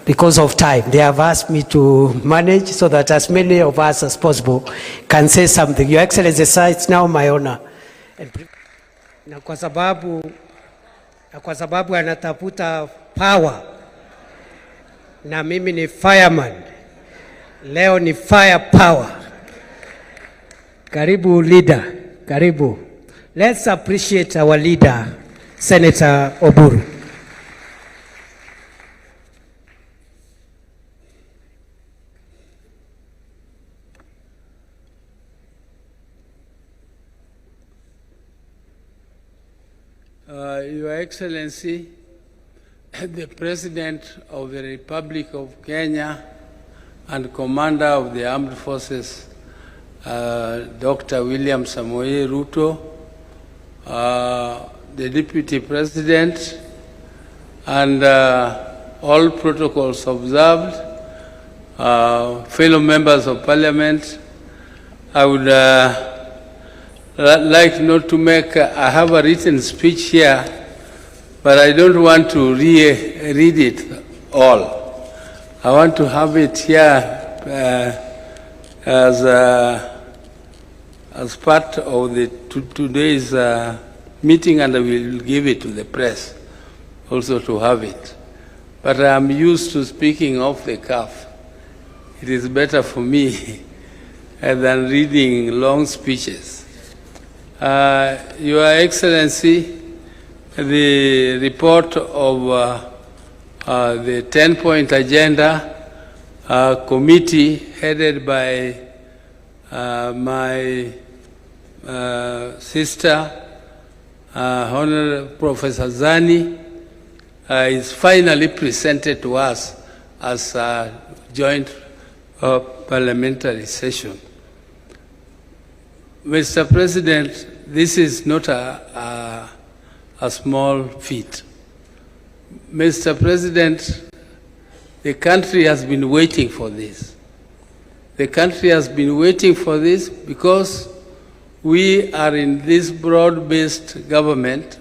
Because of time, they have asked me to manage so that as many of us as possible can say something. Your Excellency, sir, it's now my honor. Na kwa sababu anatafuta power, na mimi ni fireman, leo ni fire power. Karibu leader, karibu. Let's appreciate our leader, Senator Oburu. Your Excellency, the President of the Republic of Kenya and Commander of the Armed Forces, Dr. William Samoei Ruto, the Deputy President, and all protocols observed, fellow members of Parliament, I would like not to make, I have a written speech here, but I don't want to read it all. I want to have it here as part of the today's meeting, and I will give it to the press also to have it. But I am used to speaking off the cuff. It is better for me than reading long speeches. Your Excellency, the report of the 10-point agenda committee headed by my sister, Honorable Professor Zani, is finally presented to us as a joint parliamentary session. Mr. President, this is not a small feat. Mr. President, the country has been waiting for this. The country has been waiting for this because we are in this broad-based government,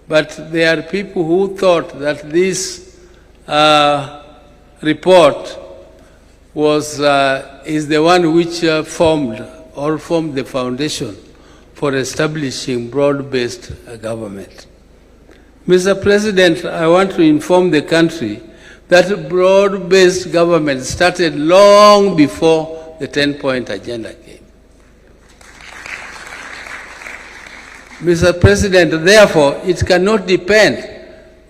but there are people who thought that this report was, is the one which formed the foundation for establishing broad-based government. Mr. President, I want to inform the country that broad-based government started long before the 10-point agenda came. Mr. President, therefore, it cannot depend,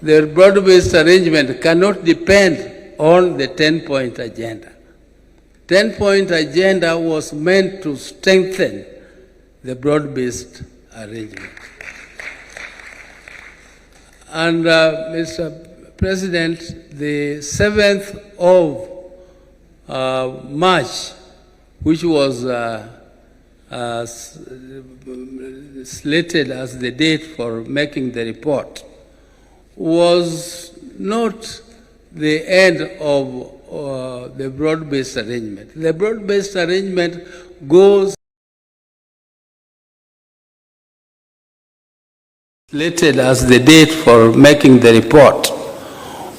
the broad-based arrangement cannot depend on the 10-point agenda. 10-point agenda was meant to strengthen the broad-based arrangement. And Mr. President, the 7th of March, which was slated as the date for making the report, was not the end of the broad-based arrangement. The broad-based arrangement goes slated as the date for making the report,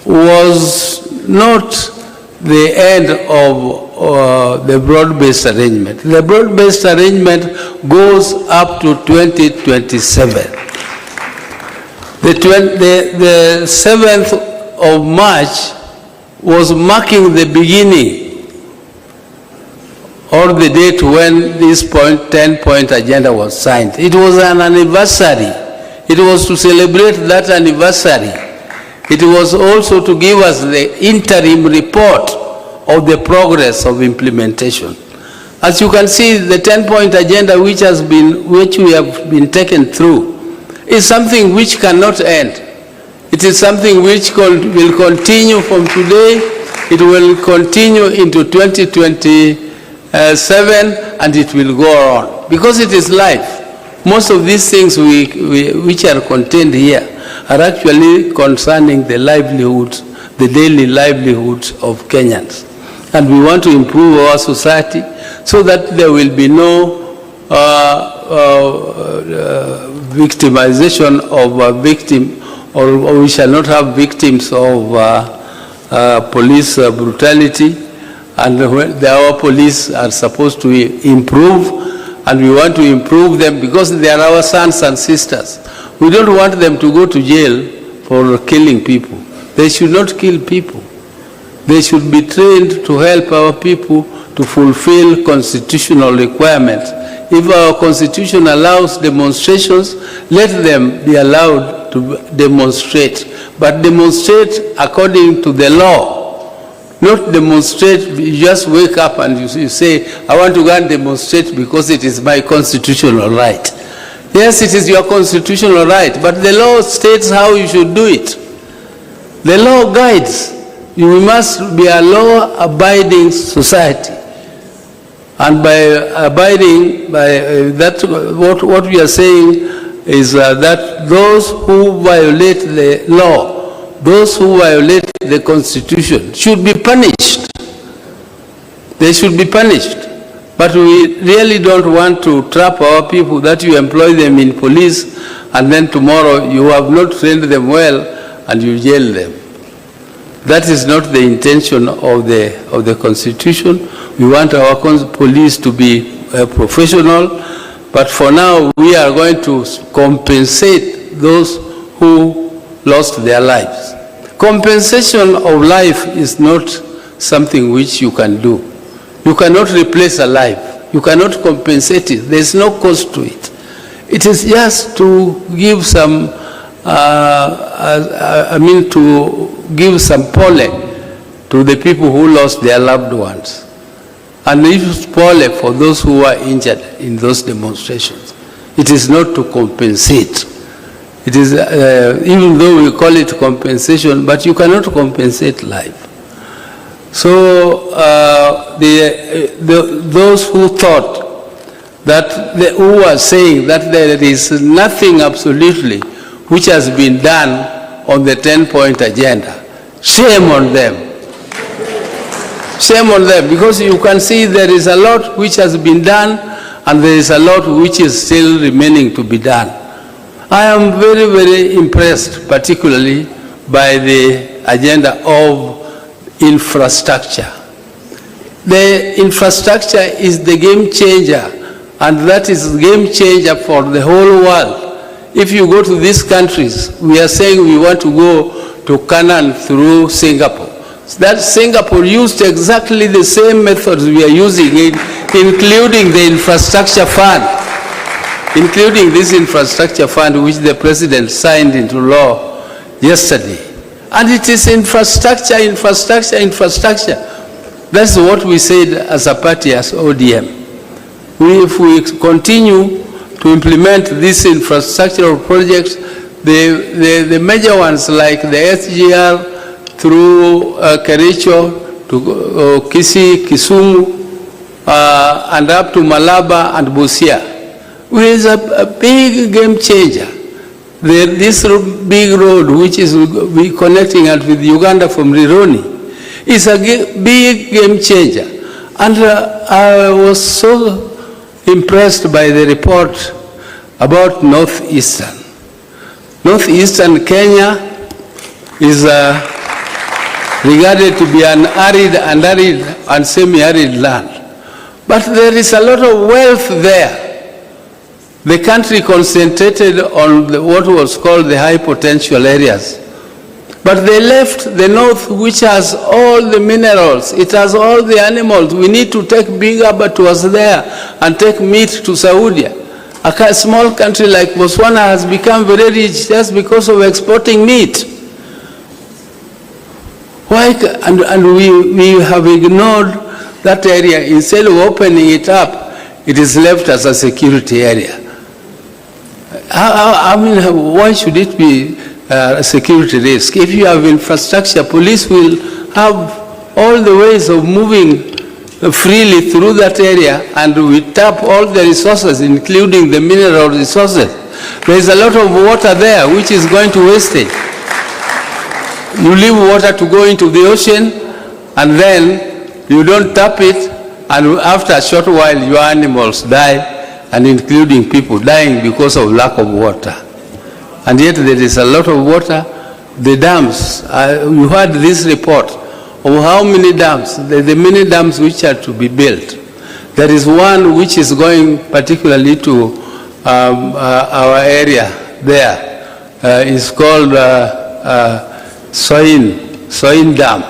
was not the end of the broad-based arrangement. The broad-based arrangement goes up to 2027. The 7th of March was marking the beginning or the date when this 10-point agenda was signed. It was an anniversary. It was to celebrate that anniversary. It was also to give us the interim report of the progress of implementation. As you can see, the 10-point agenda which we have been taken through is something which cannot end. It is something which will continue from today. It will continue into 2027, and it will go on because it is life. Most of these things which are contained here are actually concerning the livelihoods, the daily livelihoods of Kenyans. And we want to improve our society so that there will be no victimization of a victim, or we shall not have victims of police brutality. And our police are supposed to improve, and we want to improve them because they are our sons and sisters. We don't want them to go to jail for killing people. They should not kill people. They should be trained to help our people to fulfill constitutional requirements. If our constitution allows demonstrations, let them be allowed to demonstrate, but demonstrate according to the law. Not demonstrate, you just wake up and you say, I want to go and demonstrate because it is my constitutional right. Yes, it is your constitutional right, but the law states how you should do it. The law guides. You must be a law-abiding society. And by abiding by that, what we are saying is that those who violate the law, those who violate the Constitution should be punished. They should be punished. But we really don't want to trap our people that you employ them in police and then tomorrow you have not trained them well and you jail them. That is not the intention of the Constitution. We want our police to be professional, but for now we are going to compensate those who lost their lives. Compensation of life is not something which you can do. You cannot replace a life. You cannot compensate it. There is no cost to it. It is just to give some, to give some pole to the people who lost their loved ones. And use pole for those who were injured in those demonstrations. It is not to compensate. It is, even though we call it compensation, but you cannot compensate life. So those who thought that, who are saying that there is nothing absolutely which has been done on the 10-point agenda, shame on them. Shame on them, because you can see there is a lot which has been done and there is a lot which is still remaining to be done. I am very, very impressed, particularly by the agenda of infrastructure. The infrastructure is the game changer, and that is game changer for the whole world. If you go to these countries, we are saying we want to go to Canaan through Singapore. That Singapore used exactly the same methods we are using, including the infrastructure fund. including this infrastructure fund which the president signed into law yesterday. And it is infrastructure, infrastructure, infrastructure. That's what we said as a party, as ODM. If we continue to implement these infrastructural projects, the major ones like the SGR through Kericho to KICC, Kisumu, and up to Malaba and Busia, which is a big game changer. This big road, which is connecting us with Uganda from Rironi, is a big game changer. And I was so impressed by the report about Northeastern. Northeastern Kenya is regarded to be an arid and semi-arid land. But there is a lot of wealth there. The country concentrated on what was called the high potential areas. But they left the north, which has all the minerals. It has all the animals. We need to take big abattoirs there and take meat to Saudi. A small country like Botswana has become very rich just because of exporting meat. Why? And we have ignored that area. Instead of opening it up, it is left as a security area. I mean, why should it be a security risk? If you have infrastructure, police will have all the ways of moving freely through that area, and we tap all the resources, including the mineral resources. There is a lot of water there which is going to wastage. You leave water to go into the ocean, and then you don't tap it, and after a short while your animals die, and including people dying because of lack of water. And yet there is a lot of water. The dams, you heard this report of how many dams, the many dams which are to be built. There is one which is going particularly to our area there. It's called Soin Dam.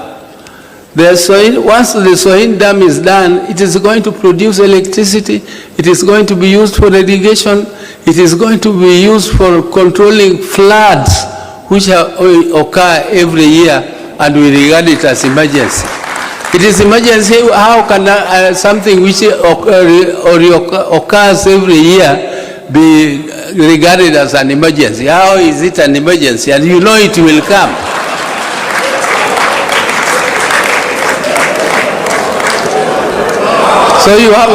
Once the Soin Dam is done, it is going to produce electricity, it is going to be used for irrigation, it is going to be used for controlling floods which occur every year, and we regard it as emergency. It is emergency. How can something which occurs every year be regarded as an emergency? How is it an emergency? And you know it will come. So you have,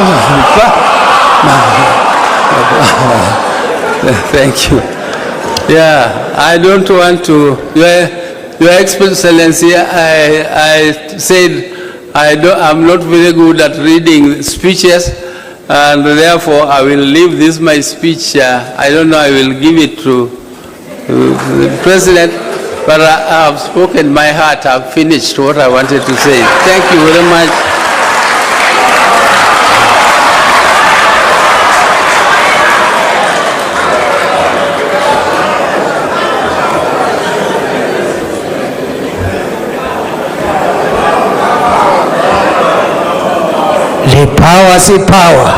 thank you. Yeah, I don't want to, Your Excellency, I said I'm not very good at reading speeches, and therefore I will leave this my speech. I don't know, I will give it to the President, but I have spoken my heart. I've finished what I wanted to say. Thank you very much. The power, see power.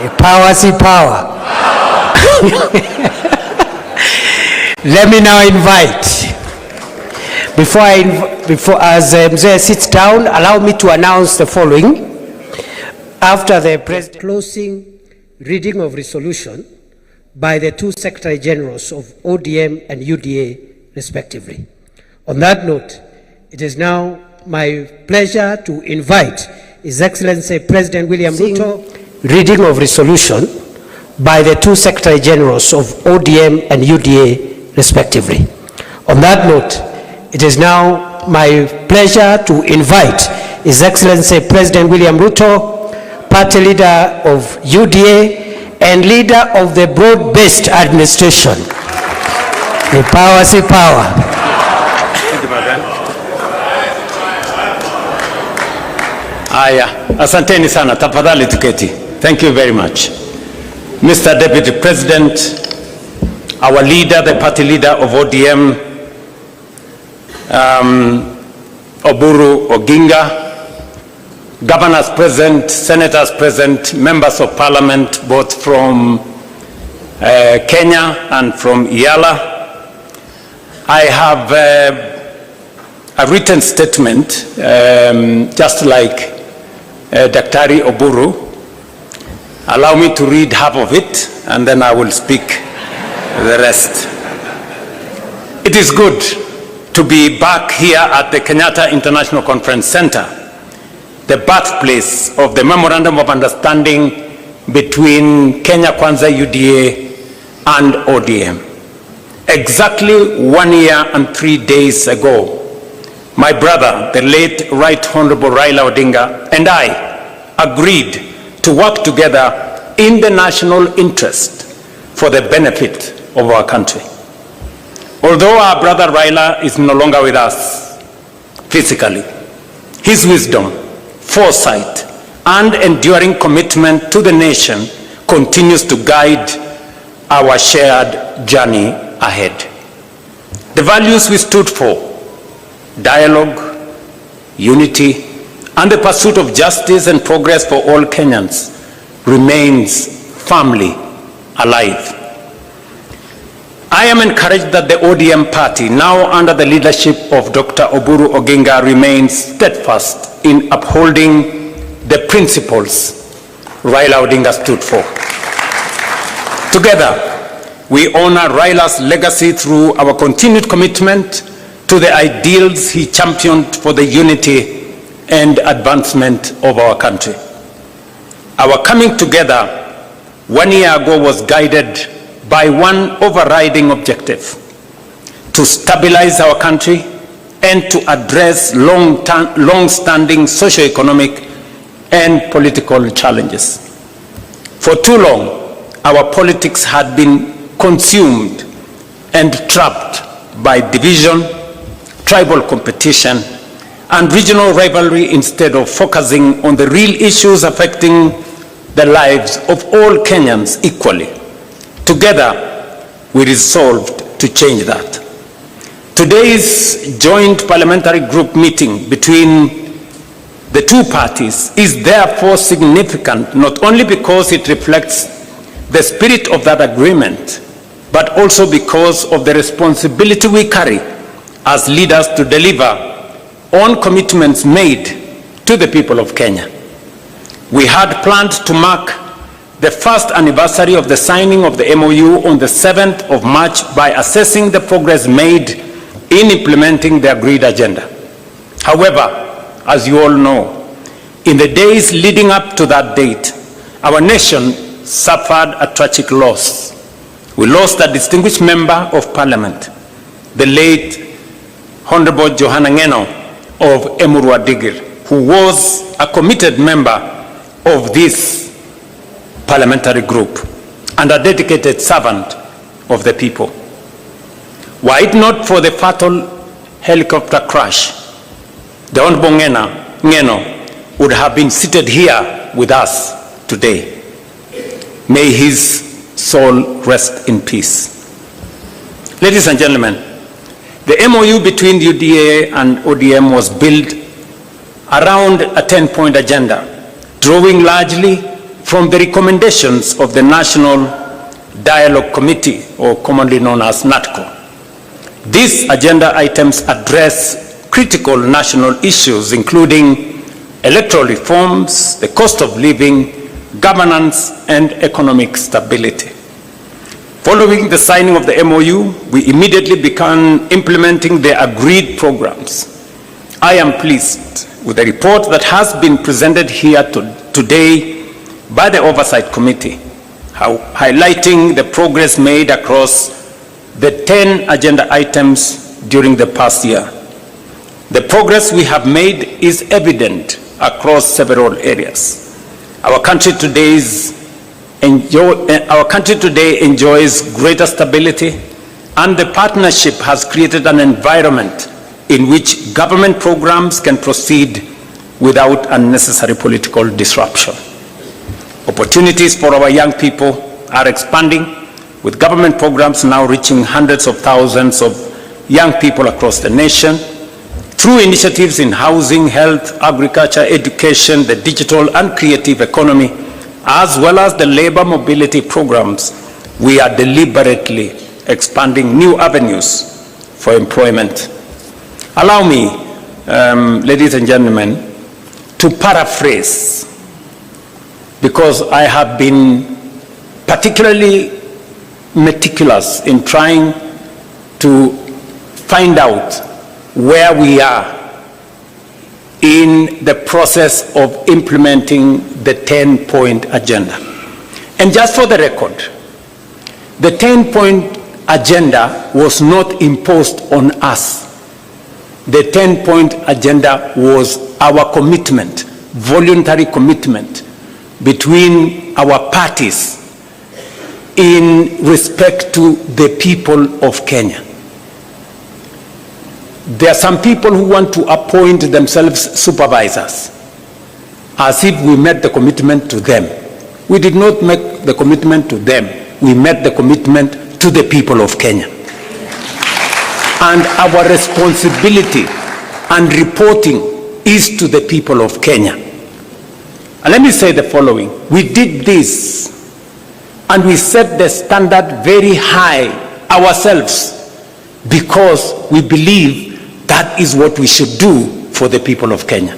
The power, see power. Let me now invite, as Mzee sits down, allow me to announce the following. After the President closing reading of resolution by the two Secretary Generals of ODM and UDA respectively. On that note, it is now my pleasure to invite His Excellency President William Ruto, reading of resolution by the two Secretary Generals of ODM and UDA respectively. On that note, it is now my pleasure to invite His Excellency President William Ruto, Party Leader of UDA and Leader of the Broad-Based Administration. The power, see power. Aya, asanteni sana, tafadhali tuketi. Thank you very much. Mr. Deputy President, our leader, the party leader of ODM, Oburu Oginga, governors present, senators present, members of parliament, both from Kenya and from Yala. I have a written statement, just like Daktari Oburu. Allow me to read half of it, and then I will speak the rest. It is good to be back here at the Kenyatta International Conference Center, the birthplace of the Memorandum of Understanding between Kenya Kwanza UDA and ODM. Exactly 1 year and 3 days ago, my brother, the late Right Honorable Raila Odinga, and I agreed to work together in the national interest for the benefit of our country. Although our brother Raila is no longer with us physically, his wisdom, foresight, and enduring commitment to the nation continues to guide our shared journey ahead. The values we stood for, dialogue, unity, and the pursuit of justice and progress for all Kenyans, remains firmly alive. I am encouraged that the ODM party, now under the leadership of Dr. Oburu Oginga, remains steadfast in upholding the principles Raila Odinga stood for. Together, we honor Raila's legacy through our continued commitment to the ideals he championed for the unity and advancement of our country. Our coming together 1 year ago was guided by one overriding objective: to stabilize our country and to address long-standing socio-economic and political challenges. For too long, our politics had been consumed and trapped by division, tribal competition, and regional rivalry instead of focusing on the real issues affecting the lives of all Kenyans equally. Together, we resolved to change that. Today's joint parliamentary group meeting between the two parties is therefore significant, not only because it reflects the spirit of that agreement, but also because of the responsibility we carry as leaders to deliver on commitments made to the people of Kenya. We had planned to mark the first anniversary of the signing of the MOU on the 7th of March by assessing the progress made in implementing the agreed agenda. However, as you all know, in the days leading up to that date, our nation suffered a tragic loss. We lost a distinguished member of parliament, the late Honorable Johanna Ngeno of Emurua Digir, who was a committed member of this parliamentary group and a dedicated servant of the people. Were it not for the fatal helicopter crash, the Honorable Ngeno would have been seated here with us today. May his soul rest in peace. Ladies and gentlemen, the MOU between UDA and ODM was built around a 10-point agenda, drawing largely from the recommendations of the National Dialogue Committee, or commonly known as NADCO. These agenda items address critical national issues, including electoral reforms, the cost of living, governance, and economic stability. Following the signing of the MOU, we immediately began implementing the agreed programs. I am pleased with the report that has been presented here today by the Oversight Committee, highlighting the progress made across the 10 agenda items during the past year. The progress we have made is evident across several areas. Our country today enjoys greater stability, and the partnership has created an environment in which government programs can proceed without unnecessary political disruption. Opportunities for our young people are expanding, with government programs now reaching hundreds of thousands of young people across the nation. through initiatives in housing, health, agriculture, education, the digital and creative economy, as well as the labor mobility programs, we are deliberately expanding new avenues for employment. Allow me, ladies and gentlemen, to paraphrase, because I have been particularly meticulous in trying to find out where we are in the process of implementing the 10-point agenda. And just for the record, the 10-point agenda was not imposed on us. The 10-point agenda was our commitment, voluntary commitment between our parties in respect to the people of Kenya. There are some people who want to appoint themselves supervisors, as if we met the commitment to them. We did not make the commitment to them. We met the commitment to the people of Kenya. And our responsibility and reporting is to the people of Kenya. And let me say the following. We did this and we set the standard very high ourselves because we believe that is what we should do for the people of Kenya.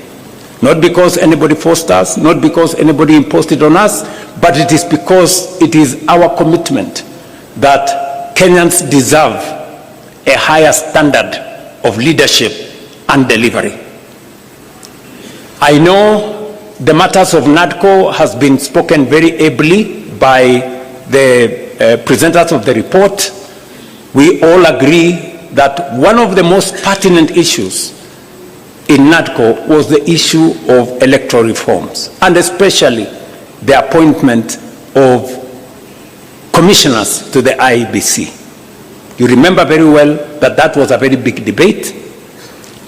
Not because anybody forced us, not because anybody imposed it on us, but it is because it is our commitment that Kenyans deserve a higher standard of leadership and delivery. I know the matters of NADCO has been spoken very ably by the presenters of the report. We all agree that one of the most pertinent issues in NADCO was the issue of electoral reforms, and especially the appointment of commissioners to the IEBC. You remember very well that that was a very big debate.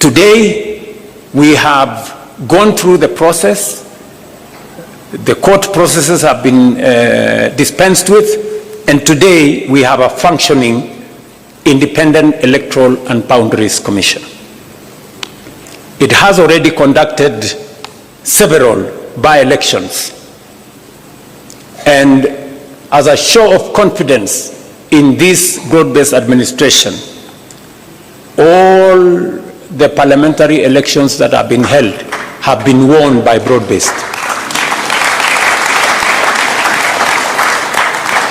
Today, we have gone through the process. The court processes have been dispensed with, and today we have a functioning Independent Electoral and Boundaries Commission. It has already conducted several by-elections, and as a show of confidence in this broad-based administration, all the parliamentary elections that have been held have been won by broad-based.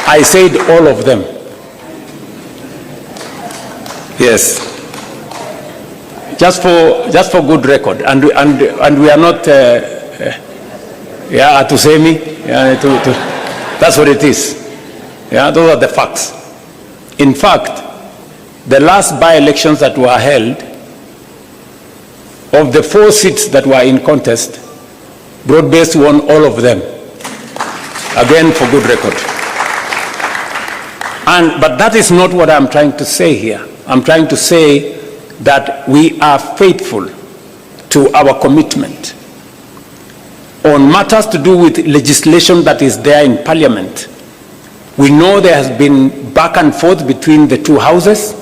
I said all of them. Yes. Just for good record, and we are not Atusemi. That's what it is. Yeah, those are the facts. In fact, the last by-elections that were held, of the 4 seats that were in contest, broad-based won all of them. Again, for good record. But that is not what I'm trying to say here. I'm trying to say that we are faithful to our commitment on matters to do with legislation that is there in Parliament. We know there has been back and forth between the two houses.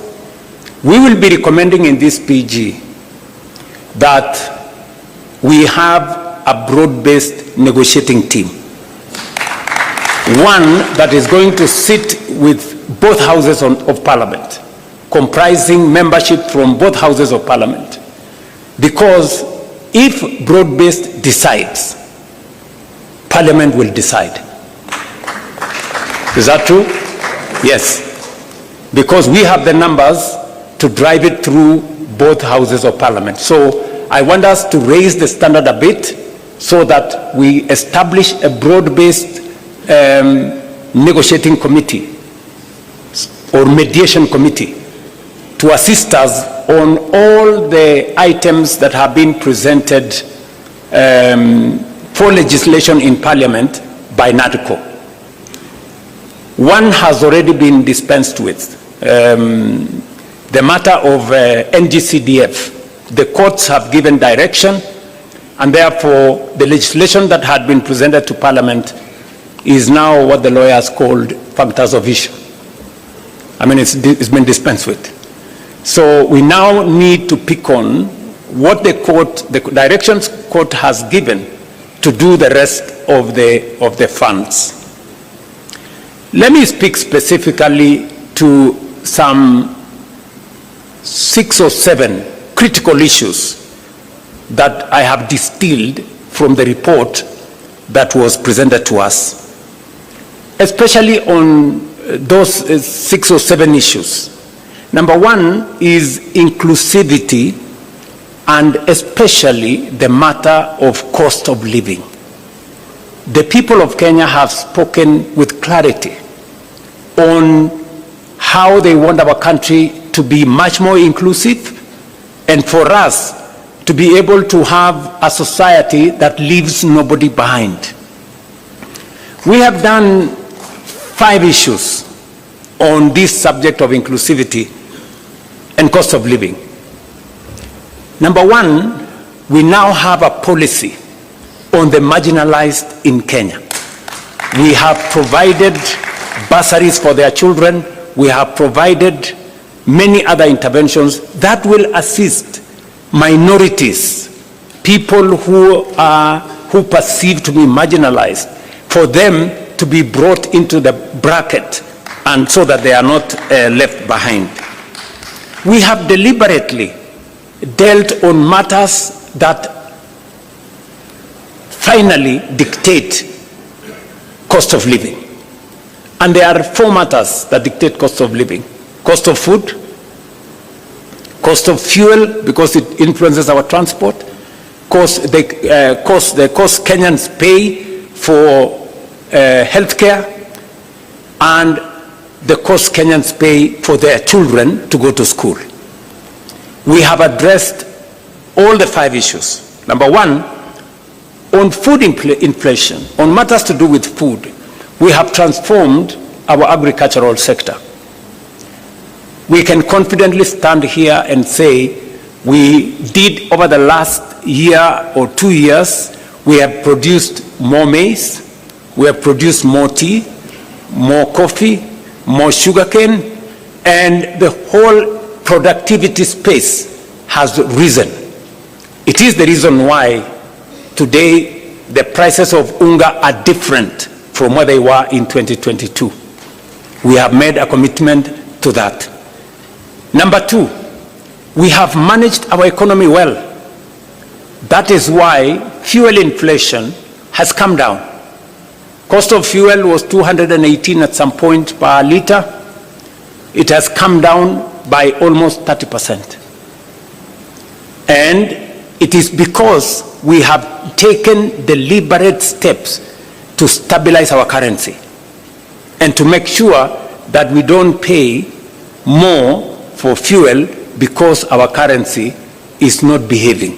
We will be recommending in this PG that we have a broad-based negotiating team. One that is going to sit with both houses of Parliament, comprising membership from both houses of Parliament. Because if broad-based decides, Parliament will decide. Is that true? Yes. Because we have the numbers to drive it through both houses of Parliament. So I want us to raise the standard a bit so that we establish a broad-based negotiating committee or mediation committee to assist us on all the items that have been presented for legislation in Parliament by NADCO. One has already been dispensed with. The matter of NGCDF. The courts have given direction, and therefore the legislation that had been presented to Parliament is now what the lawyers called functors of issue. I mean, it's been dispensed with. So we now need to pick on what the directions court has given to do the rest of the funds. Let me speak specifically to some 6 or 7 critical issues that I have distilled from the report that was presented to us, especially on those 6 or 7 issues. Number 1 is inclusivity, and especially the matter of cost of living. The people of Kenya have spoken with clarity on how they want our country to be much more inclusive, and for us to be able to have a society that leaves nobody behind. We have done 5 issues on this subject of inclusivity and cost of living. Number 1, we now have a policy on the marginalized in Kenya. We have provided bursaries for their children. We have provided many other interventions that will assist minorities, people who perceive to be marginalized, for them to be brought into the bracket and so that they are not left behind. We have deliberately dealt on matters that finally dictate cost of living. And there are 4 matters that dictate cost of living: cost of food, cost of fuel, because it influences our transport, the cost Kenyans pay for healthcare, and the cost Kenyans pay for their children to go to school. We have addressed all the 5 issues. Number 1, on food inflation, on matters to do with food, we have transformed our agricultural sector. We can confidently stand here and say we did, over the last year or 2 years, we have produced more maize, we have produced more tea, more coffee, more sugarcane, and the whole productivity space has risen. It is the reason why today the prices of unga are different from what they were in 2022. We have made a commitment to that. Number 2, we have managed our economy well. That is why fuel inflation has come down. Cost of fuel was 218 at some point per liter. It has come down by almost 30%. And it is because we have taken deliberate steps to stabilize our currency and to make sure that we don't pay more for fuel because our currency is not behaving.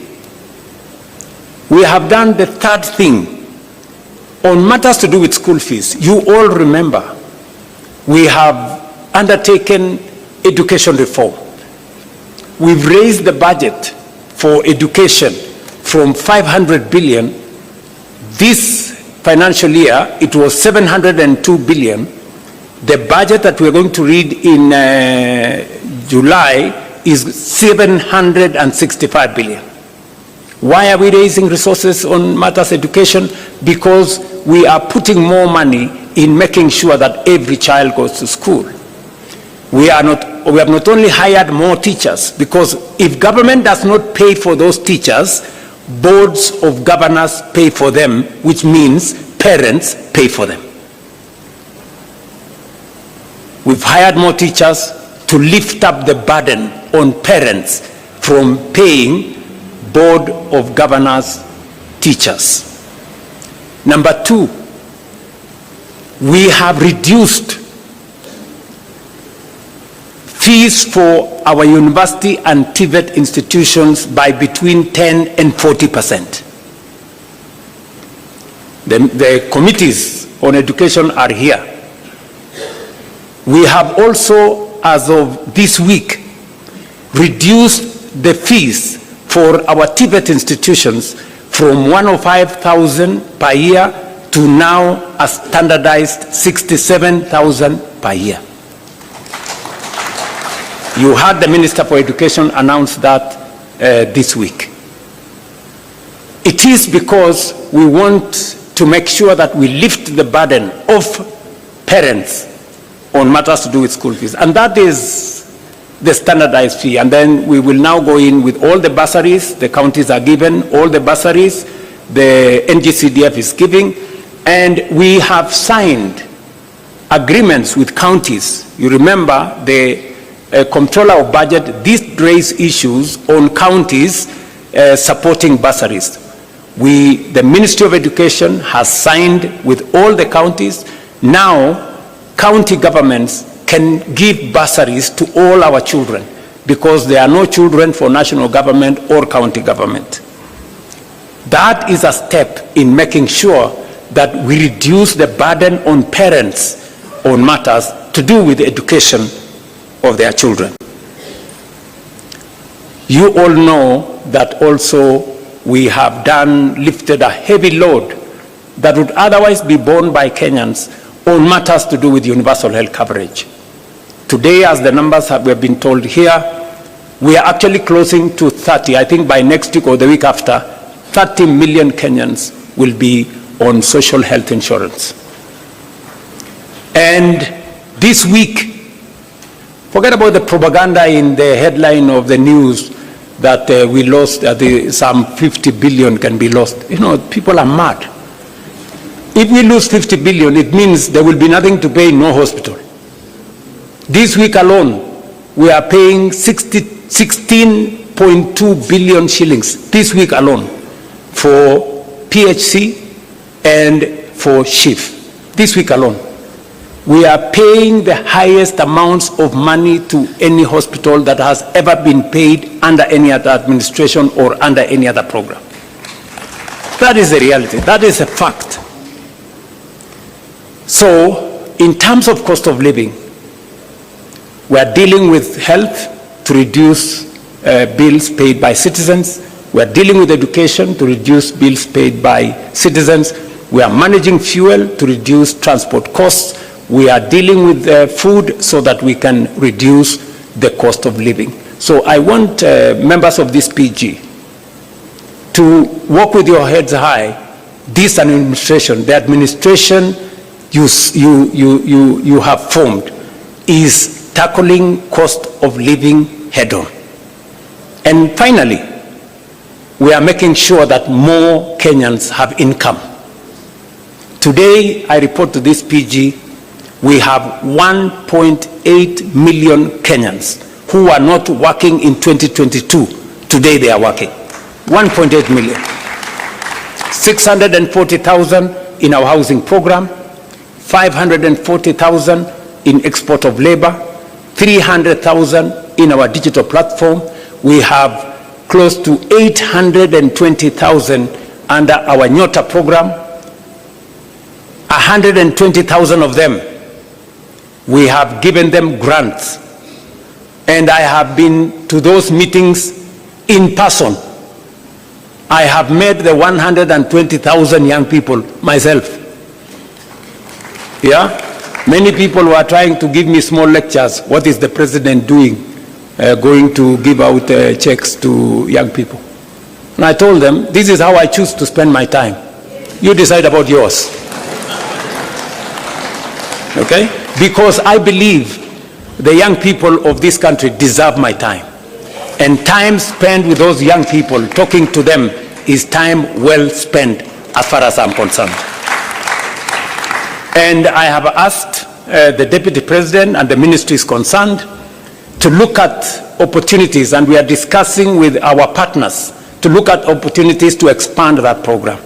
We have done the 3rd thing on matters to do with school fees. You all remember we have undertaken education reform. We've raised the budget for education from 500 billion. This financial year, it was 702 billion. The budget that we're going to read in July is 765 billion. Why are we raising resources on matters education? Because we are putting more money in making sure that every child goes to school. We have not only hired more teachers, because if government does not pay for those teachers, boards of governors pay for them, which means parents pay for them. We've hired more teachers to lift up the burden on parents from paying board of governors teachers. Number 2, we have reduced fees for our university and TVET institutions by between 10 and 40%. The committees on education are here. We have also, as of this week, reduced the fees for our TVET institutions from 105,000 per year to now a standardized 67,000 per year. You heard the Minister for Education announce that this week. It is because we want to make sure that we lift the burden of parents on matters to do with school fees. And that is the standardized fee. And then we will now go in with all the bursaries the counties are given, all the bursaries the NGCDF is giving, and we have signed agreements with counties. You remember the Comptroller of Budget did raise issues on counties supporting bursaries. The Ministry of Education has signed with all the counties. Now, county governments can give bursaries to all our children because there are no children for national government or county government. That is a step in making sure that we reduce the burden on parents on matters to do with the education of their children. You all know that also we have lifted a heavy load that would otherwise be borne by Kenyans on matters to do with universal health coverage. Today, as the numbers we have been told here, we are actually closing to 30. I think by next week or the week after, 30 million Kenyans will be on social health insurance. And this week, forget about the propaganda in the headline of the news that we lost, some 50 billion can be lost. You know, people are mad. If we lose 50 billion, it means there will be nothing to pay in no hospital. This week alone, we are paying 16.2 billion shillings, this week alone, for PHC and for SHIF, this week alone. We are paying the highest amounts of money to any hospital that has ever been paid under any other administration or under any other program. That is the reality. That is a fact. So, in terms of cost of living, we are dealing with health to reduce bills paid by citizens. We are dealing with education to reduce bills paid by citizens. We are managing fuel to reduce transport costs. We are dealing with food so that we can reduce the cost of living. So I want members of this PG to walk with your heads high. This administration, the administration you have formed, is tackling cost of living head on. And finally, we are making sure that more Kenyans have income. Today, I report to this PG, we have 1.8 million Kenyans who are not working in 2022. Today they are working. 1.8 million. 640,000 in our housing program, 540,000 in export of labor, 300,000 in our digital platform. We have close to 820,000 under our Nyota program. 120,000 of them, we have given them grants. And I have been to those meetings in person. I have met the 120,000 young people myself. Yeah? Many people were trying to give me small lectures. What is the president doing? Going to give out checks to young people. And I told them, this is how I choose to spend my time. You decide about yours. Okay? Because I believe the young people of this country deserve my time. And time spent with those young people, talking to them, is time well spent as far as I'm concerned. And I have asked the Deputy President and the ministry is concerned to look at opportunities, and we are discussing with our partners to look at opportunities to expand that program.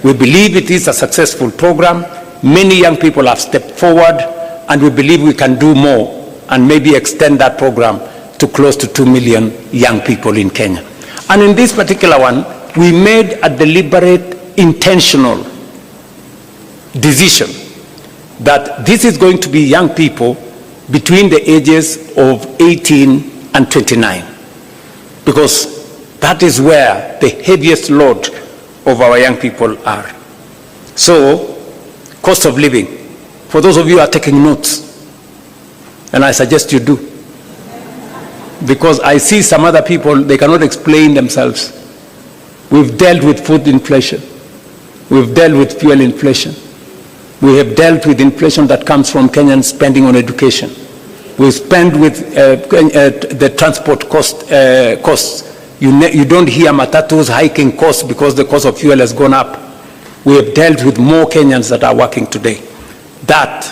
We believe it is a successful program. Many young people have stepped forward, and we believe we can do more and maybe extend that program to close to 2 million young people in Kenya. And in this particular one, we made a deliberate, intentional decision that this is going to be young people between the ages of 18 and 29, because that is where the heaviest load of our young people are. So, cost of living. For those of you who are taking notes, and I suggest you do, because I see some other people, they cannot explain themselves. We've dealt with food inflation. We've dealt with fuel inflation. We have dealt with inflation that comes from Kenyan spending on education. We've spent with the transport costs. You don't hear matatus hiking costs because the cost of fuel has gone up. We have dealt with more Kenyans that are working today. That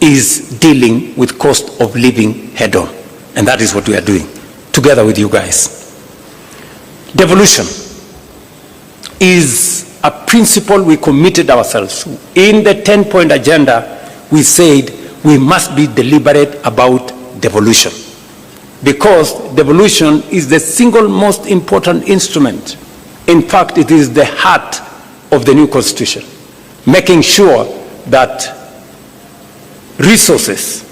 is dealing with cost of living head on. And that is what we are doing together with you guys. Devolution is a principle we committed ourselves. In the 10-point agenda, we said we must be deliberate about devolution, because devolution is the single most important instrument. In fact, it is the heart of the new constitution, making sure that resources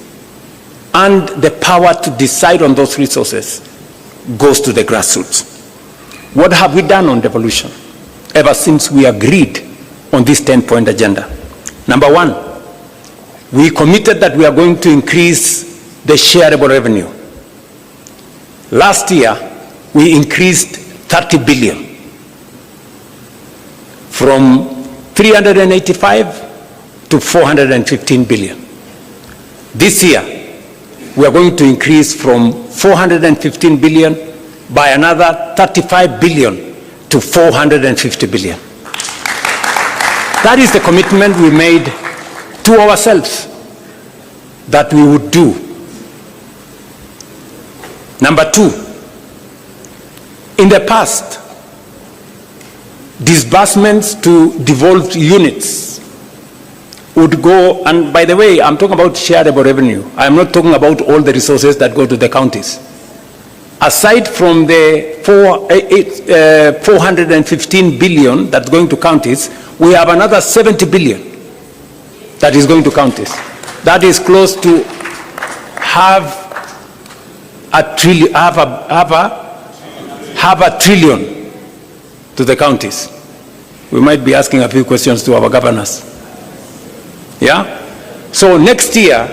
and the power to decide on those resources goes to the grassroots. What have we done on devolution ever since we agreed on this 10-point agenda? Number one, we committed that we are going to increase the shareable revenue. Last year, we increased 30 billion from 385 to 415 billion. This year, we are going to increase from 415 billion by another 35 billion to 450 billion. That is the commitment we made to ourselves that we would do. Number two, in the past, disbursements to devolved units would go, and by the way, I'm talking about shareable revenue. I'm not talking about all the resources that go to the counties. Aside from the 415 billion that's going to counties, we have another 70 billion that is going to counties. That is close to half a trillion to the counties. We might be asking a few questions to our governors. Yeah? So next year,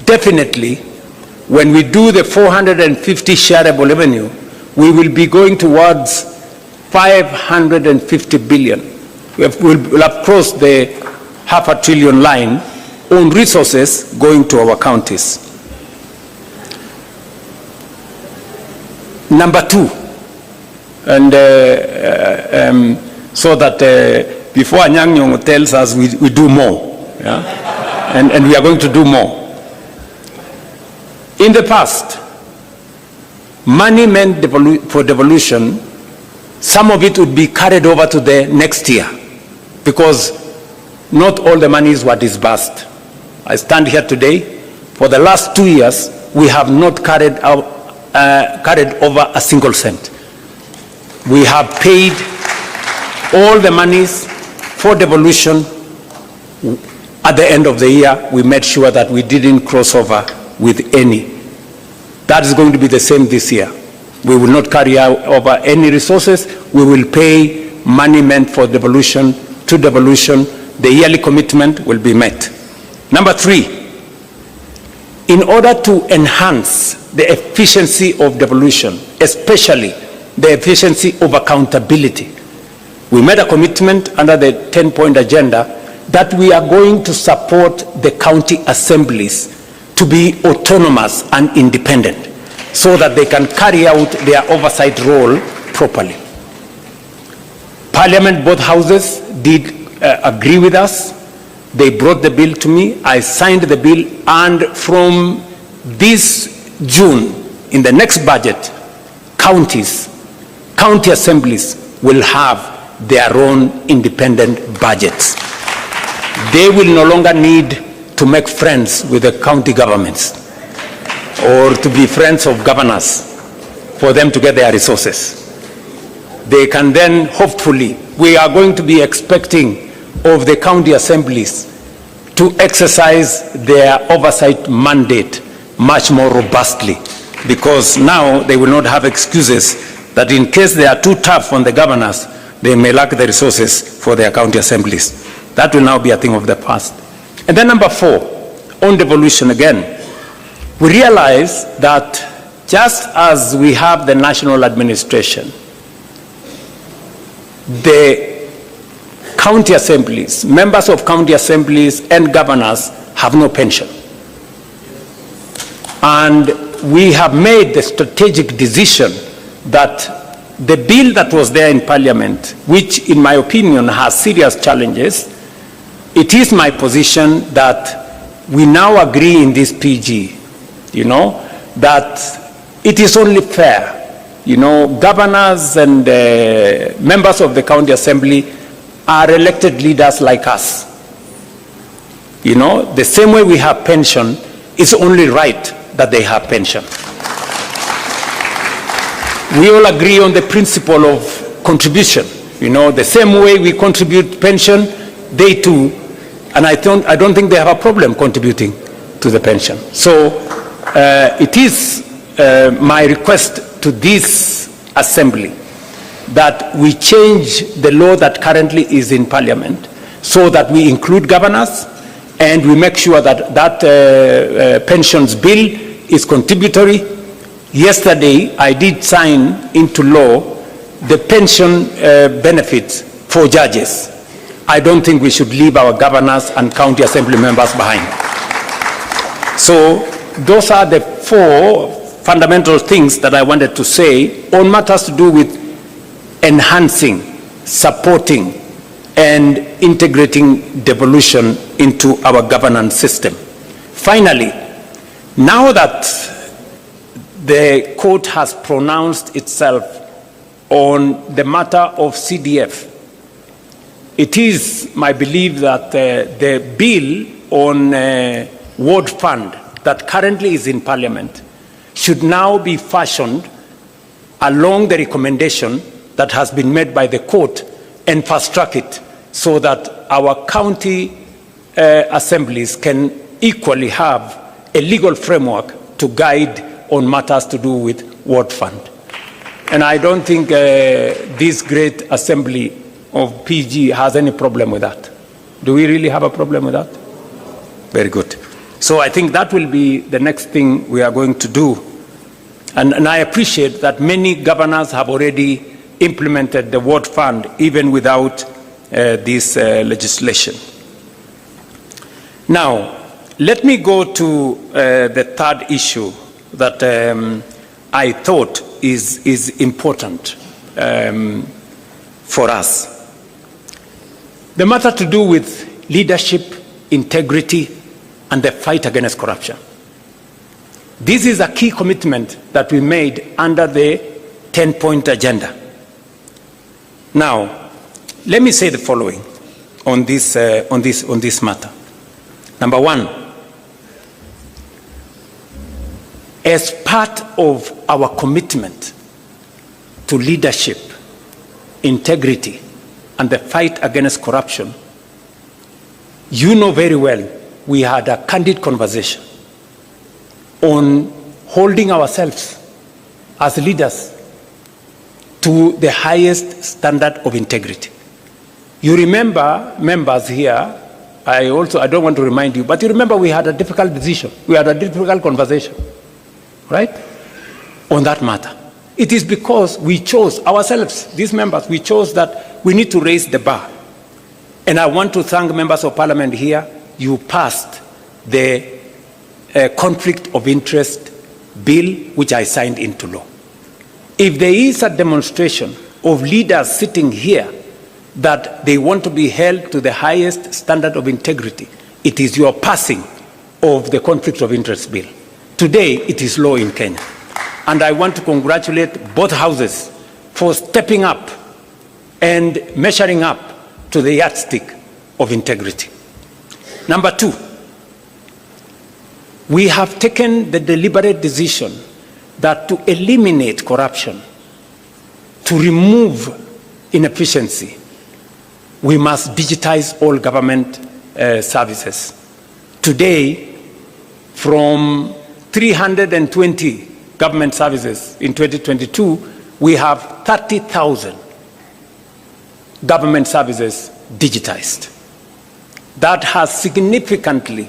definitely, when we do the 450 shareable revenue, we will be going towards 550 billion. We'll have crossed the $500 billion line on resources going to our counties. Number two, and so that before Anyang' Nyong'o tells us we do more, yeah? and we are going to do more. In the past, money meant for devolution, some of it would be carried over to the next year because not all the monies were disbursed. I stand here today, for the last 2 years, we have not carried over a single cent. We have paid all the monies for devolution. At the end of the year, we made sure that we didn't cross over with any. That is going to be the same this year. We will not carry over any resources. We will pay money meant for devolution to devolution. The yearly commitment will be met. Number three, in order to enhance the efficiency of devolution, especially the efficiency of accountability, we made a commitment under the 10-point agenda that we are going to support the county assemblies to be autonomous and independent so that they can carry out their oversight role properly. Parliament, both houses did agree with us. They brought the bill to me. I signed the bill, and from this June, in the next budget, county assemblies will have their own independent budgets. They will no longer need to make friends with the county governments or to be friends of governors for them to get their resources. They can then, hopefully, we are going to be expecting of the county assemblies to exercise their oversight mandate much more robustly, because now they will not have excuses that in case they are too tough on the governors, they may lack the resources for their county assemblies. That will now be a thing of the past. And then number four, on devolution again, we realize that just as we have the national administration, the county assemblies, members of county assemblies and governors have no pension. And we have made the strategic decision that the bill that was there in Parliament, which in my opinion has serious challenges, it is my position that we now agree in this PG, that it is only fair. Governors and members of the county assembly are elected leaders like us. The same way we have pension, it's only right that they have pension. We all agree on the principle of contribution. The same way we contribute pension, they too, and I don't think they have a problem contributing to the pension. So it is my request to this assembly that we change the law that currently is in Parliament so that we include governors and we make sure that that pensions bill is contributory. Yesterday, I did sign into law the pension benefits for judges. I don't think we should leave our governors and county assembly members behind. So those are the 4 fundamental things that I wanted to say on matters to do with enhancing, supporting, and integrating devolution into our governance system. Finally, now that the court has pronounced itself on the matter of CDF, it is my belief that the bill on ward fund that currently is in Parliament should now be fashioned along the recommendation that has been made by the court and fast track it so that our county assemblies can equally have a legal framework to guide on matters to do with ward fund. And I don't think this great assembly of PG has any problem with that. Do we really have a problem with that? Very good. So I think that will be the next thing we are going to do. And I appreciate that many governors have already implemented the ward fund even without this legislation. Now, let me go to the third issue that I thought is important for us. The matter to do with leadership, integrity, and the fight against corruption. This is a key commitment that we made under the 10-point agenda. Now, let me say the following on this matter. Number one, as part of our commitment to leadership, integrity, and the fight against corruption, you know very well we had a candid conversation on holding ourselves as leaders to the highest standard of integrity. You remember, members here, I don't want to remind you, but you remember we had a difficult decision. We had a difficult conversation, right, on that matter. It is because we chose ourselves, these members, we chose that we need to raise the bar. And I want to thank members of parliament here. You passed the conflict of interest bill, which I signed into law. If there is a demonstration of leaders sitting here that they want to be held to the highest standard of integrity, it is your passing of the conflict of interest bill. Today, it is law in Kenya. And I want to congratulate both houses for stepping up and measuring up to the yardstick of integrity. Number two, we have taken the deliberate decision that to eliminate corruption, to remove inefficiency, we must digitize all government services. Today, from 320 government services in 2022, we have 30,000 government services digitized. That has significantly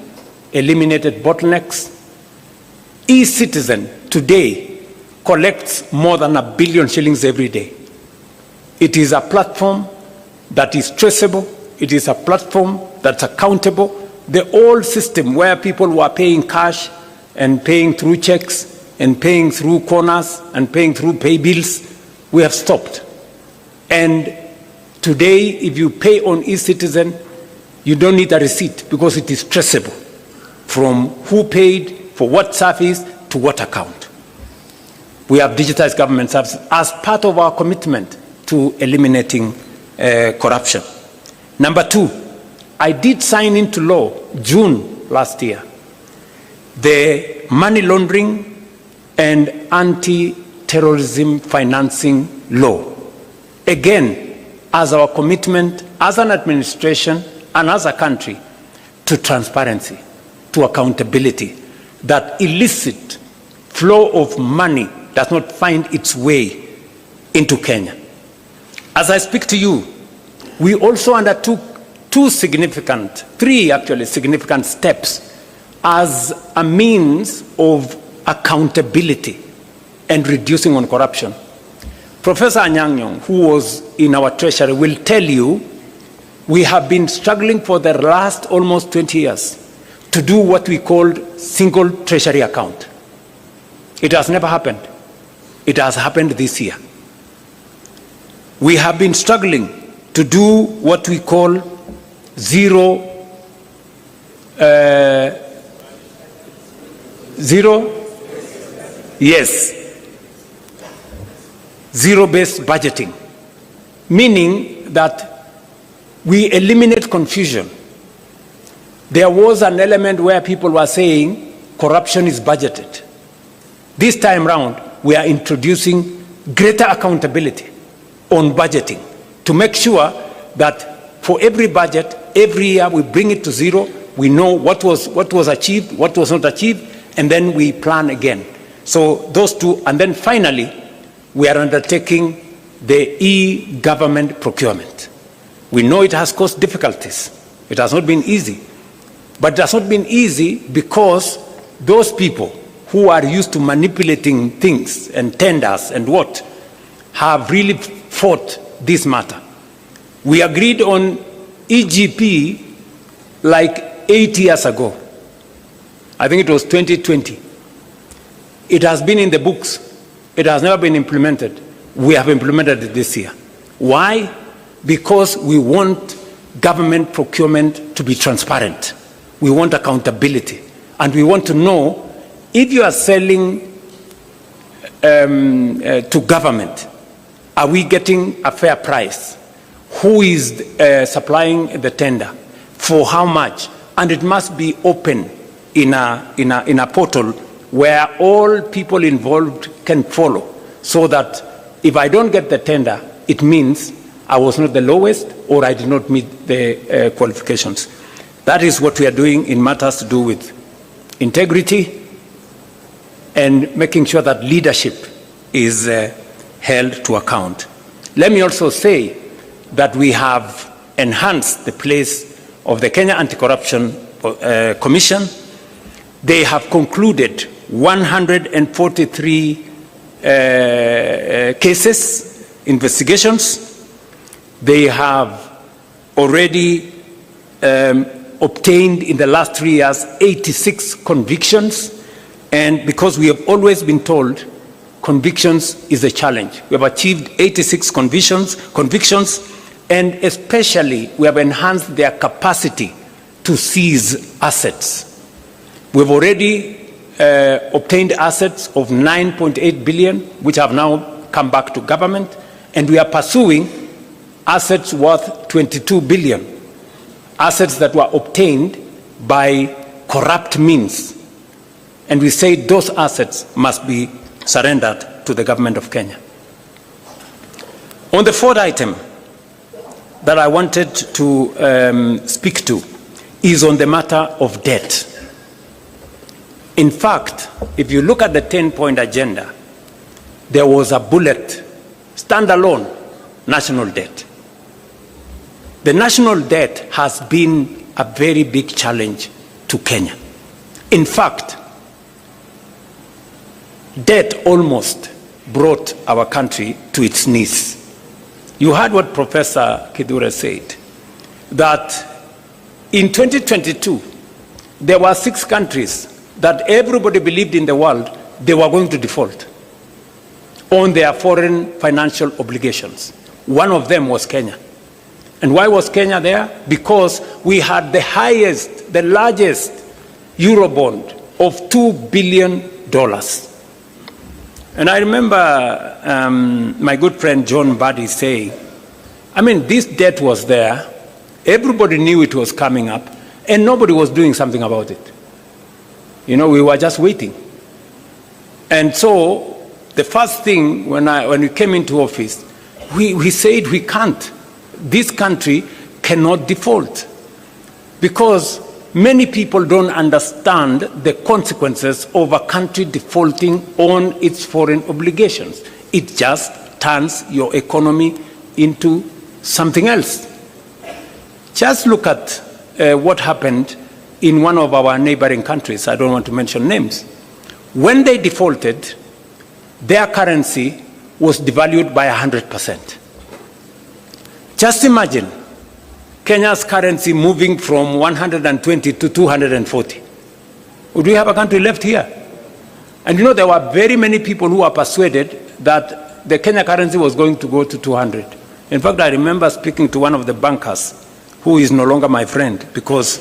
eliminated bottlenecks. E-Citizen today collects more than 1 billion shillings every day. It is a platform that is traceable. It is a platform that's accountable. The old system where people were paying cash and paying through checks and paying through corners and paying through pay bills, we have stopped. And today, if you pay on eCitizen, you don't need a receipt because it is traceable from who paid, for what service, to what account. We have digitized government services as part of our commitment to eliminating corruption. Number two, I did sign into law, June last year, the money laundering and anti-terrorism financing law. Again, as our commitment as an administration and as a country to transparency, to accountability, that illicit flow of money does not find its way into Kenya. As I speak to you, we also undertook three significant steps as a means of accountability and reducing on corruption. Professor Anyang' Nyong'o, who was in our treasury, will tell you we have been struggling for the last almost 20 years to do what we called single treasury account. It has never happened. It has happened this year. We have been struggling to do what we call zero-based budgeting, meaning that we eliminate confusion. There was an element where people were saying corruption is budgeted. This time round, we are introducing greater accountability on budgeting to make sure that for every budget, every year we bring it to zero. We know what was achieved, what was not achieved, and then we plan again. So those two, and then finally, we are undertaking the e-government procurement. We know it has caused difficulties. It has not been easy. But it has not been easy because those people who are used to manipulating things and tenders and what have really fought this matter. We agreed on EGP like 8 years ago. I think it was 2020. It has been in the books. It has never been implemented. We have implemented it this year. Why? Because we want government procurement to be transparent. We want accountability. And we want to know if you are selling to government, are we getting a fair price? Who is supplying the tender? For how much? And it must be open in a portal where all people involved can follow, so that if I don't get the tender, it means I was not the lowest or I did not meet the qualifications. That is what we are doing in matters to do with integrity and making sure that leadership is held to account. Let me also say that we have enhanced the place of the Kenya Anti-Corruption Commission. They have concluded 143 cases, investigations. They have already obtained in the last 3 years 86 convictions. And because we have always been told convictions is a challenge, we have achieved 86 convictions, and especially we have enhanced their capacity to seize assets. We've already obtained assets of 9.8 billion, which have now come back to government, and we are pursuing assets worth 22 billion, assets that were obtained by corrupt means. And we say those assets must be surrendered to the government of Kenya. On the fourth item that I wanted to speak to is on the matter of debt. In fact, if you look at the 10-point agenda, there was a bullet, standalone, national debt. The national debt has been a very big challenge to Kenya. In fact, debt almost brought our country to its knees. You heard what Professor Kidure said, that in 2022, there were 6 countries that everybody believed in the world they were going to default on their foreign financial obligations. One of them was Kenya. And why was Kenya there? Because we had the highest, the largest Eurobond of $2 billion. And I remember my good friend John Buddy saying, I mean, this debt was there, everybody knew it was coming up, and nobody was doing something about it. You know, we were just waiting. And so the first thing when we came into office, we said we can't. This country cannot default, because many people don't understand the consequences of a country defaulting on its foreign obligations. It just turns your economy into something else. Just look at what happened in one of our neighboring countries. I don't want to mention names. When they defaulted, their currency was devalued by 100%. Just imagine Kenya's currency moving from 120 to 240. Would we have a country left here? And you know, there were very many people who were persuaded that the Kenya currency was going to go to 200. In fact, I remember speaking to one of the bankers, who is no longer my friend, because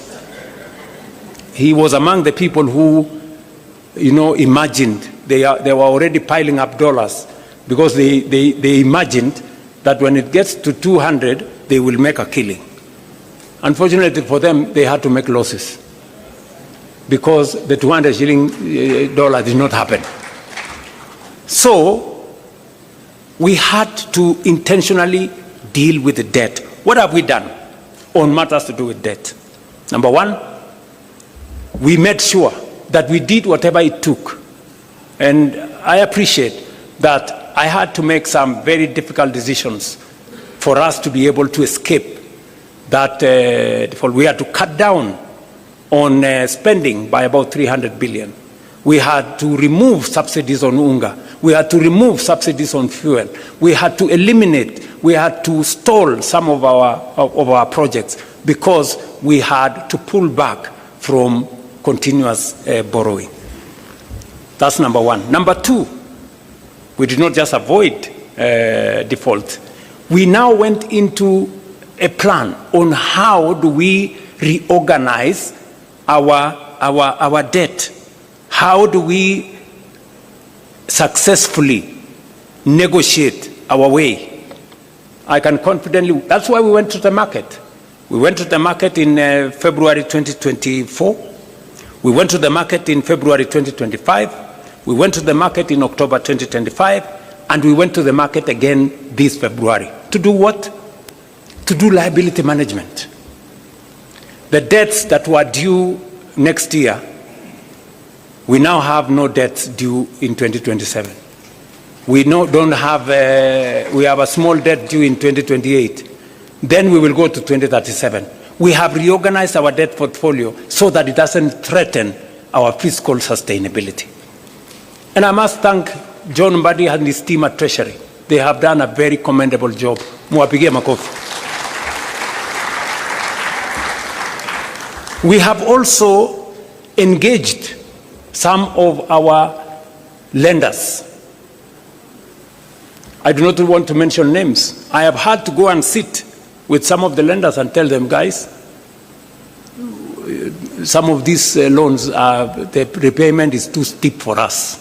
he was among the people who, you know, imagined, they were already piling up dollars, because they imagined that when it gets to 200, they will make a killing. Unfortunately for them, they had to make losses, because the 200 shilling dollar did not happen. So we had to intentionally deal with the debt. What have we done on matters to do with debt? Number one, we made sure that we did whatever it took. And I appreciate that I had to make some very difficult decisions for us to be able to escape that default. We had to cut down on spending by about 300 billion. We had to remove subsidies on unga. We had to remove subsidies on fuel. We had to eliminate, we had to stall some of our projects, because we had to pull back from continuous borrowing. That's number one. Number two, we did not just avoid default. We now went into a plan on how do we reorganize our debt. How do we successfully negotiate our way? I can confidently, that's why we went to the market. We went to the market in February 2024. We went to the market in February 2025. We went to the market in October 2025. And we went to the market again this February. To do what? To do liability management. The debts that were due next year, we now have no debts due in 2027. We have a small debt due in 2028. Then we will go to 2037. We have reorganized our debt portfolio so that it doesn't threaten our fiscal sustainability. And I must thank John Mbadi and his team at Treasury. They have done a very commendable job. Muwapigie makofi. We have also engaged some of our lenders. I do not want to mention names. I have had to go and sit with some of the lenders and tell them, guys, some of these loans, the repayment is too steep for us.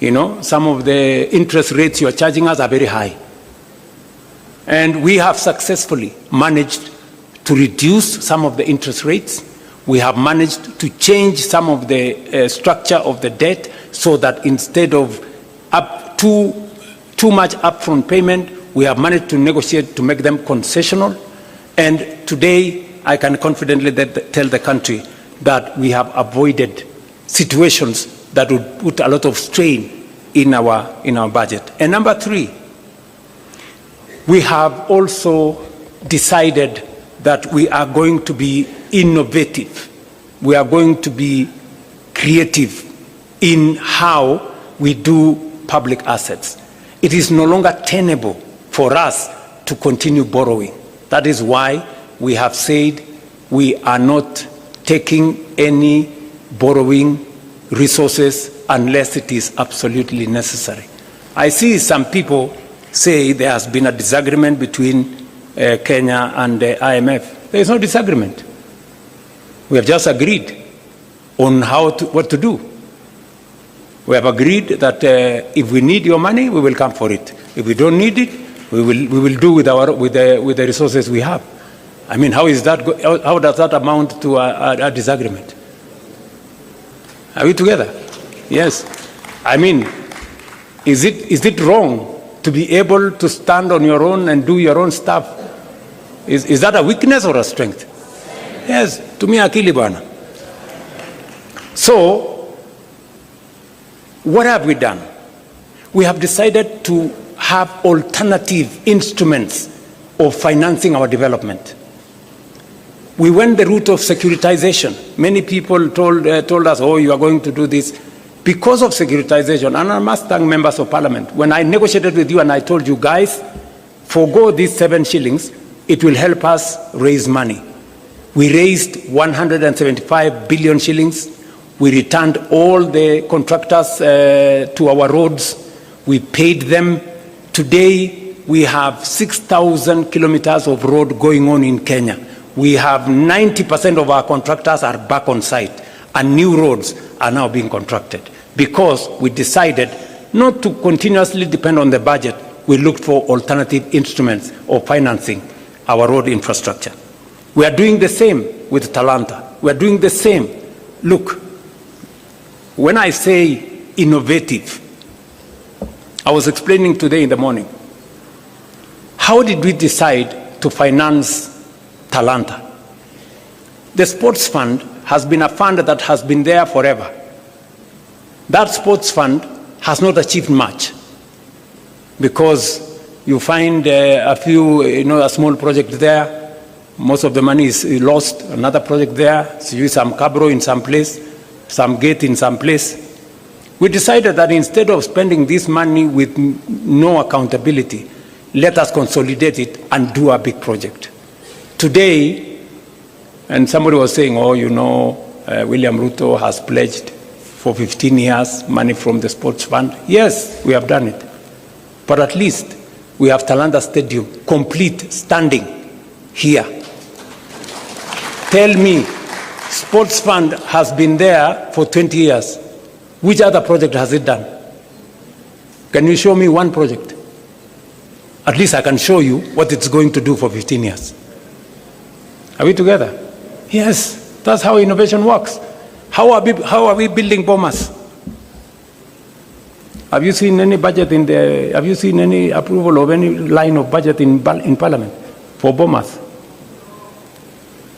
You know, some of the interest rates you are charging us are very high. And we have successfully managed to reduce some of the interest rates. We have managed to change some of the structure of the debt so that instead of too much upfront payment, we have managed to negotiate to make them concessional. And today, I can confidently tell the country that we have avoided situations that would put a lot of strain in our budget. And number three, we have also decided that we are going to be innovative. We are going to be creative in how we do public assets. It is no longer tenable for us to continue borrowing. That is why we have said we are not taking any borrowing resources unless it is absolutely necessary. I see some people say there has been a disagreement between Kenya and the IMF. There is no disagreement. We have just agreed on what to do. We have agreed that if we need your money, we will come for it. If we don't need it, we will do with the resources we have. I mean, how does that amount to a disagreement? Are we together? Yes. I mean, is it wrong to be able to stand on your own and do your own stuff? Is that a weakness or a strength? Yes. To me, akili bwana. So, what have we done? We have decided to have alternative instruments of financing our development. We went the route of securitization. Many people told us, oh, you are going to do this. Because of securitization, and I must thank members of parliament, when I negotiated with you and I told you, guys, forgo these 7 shillings, it will help us raise money. We raised 175 billion shillings. We returned all the contractors to our roads. We paid them. Today, we have 6,000 kilometers of road going on in Kenya. We have 90% of our contractors are back on site, and new roads are now being contracted because we decided not to continuously depend on the budget. We looked for alternative instruments of financing our road infrastructure. We are doing the same with Talanta. We are doing the same. Look, when I say innovative, I was explaining today in the morning, how did we decide to finance Talanta? The sports fund has been a fund that has been there forever. That sports fund has not achieved much because you find a few, a small project there. Most of the money is lost. Another project there, so you some cabro in some place, some gate in some place. We decided that instead of spending this money with no accountability, let us consolidate it and do a big project. Today, and somebody was saying, oh, William Ruto has pledged for 15 years money from the sports fund. Yes, we have done it. But at least we have Talanta Stadium complete, standing here. Tell me, sports fund has been there for 20 years. Which other project has it done? Can you show me one project? At least I can show you what it's going to do for 15 years. Are we together? Yes, that's how innovation works. How are we building bombers? Have you seen any budget have you seen any approval of any line of budget in Parliament for bombers?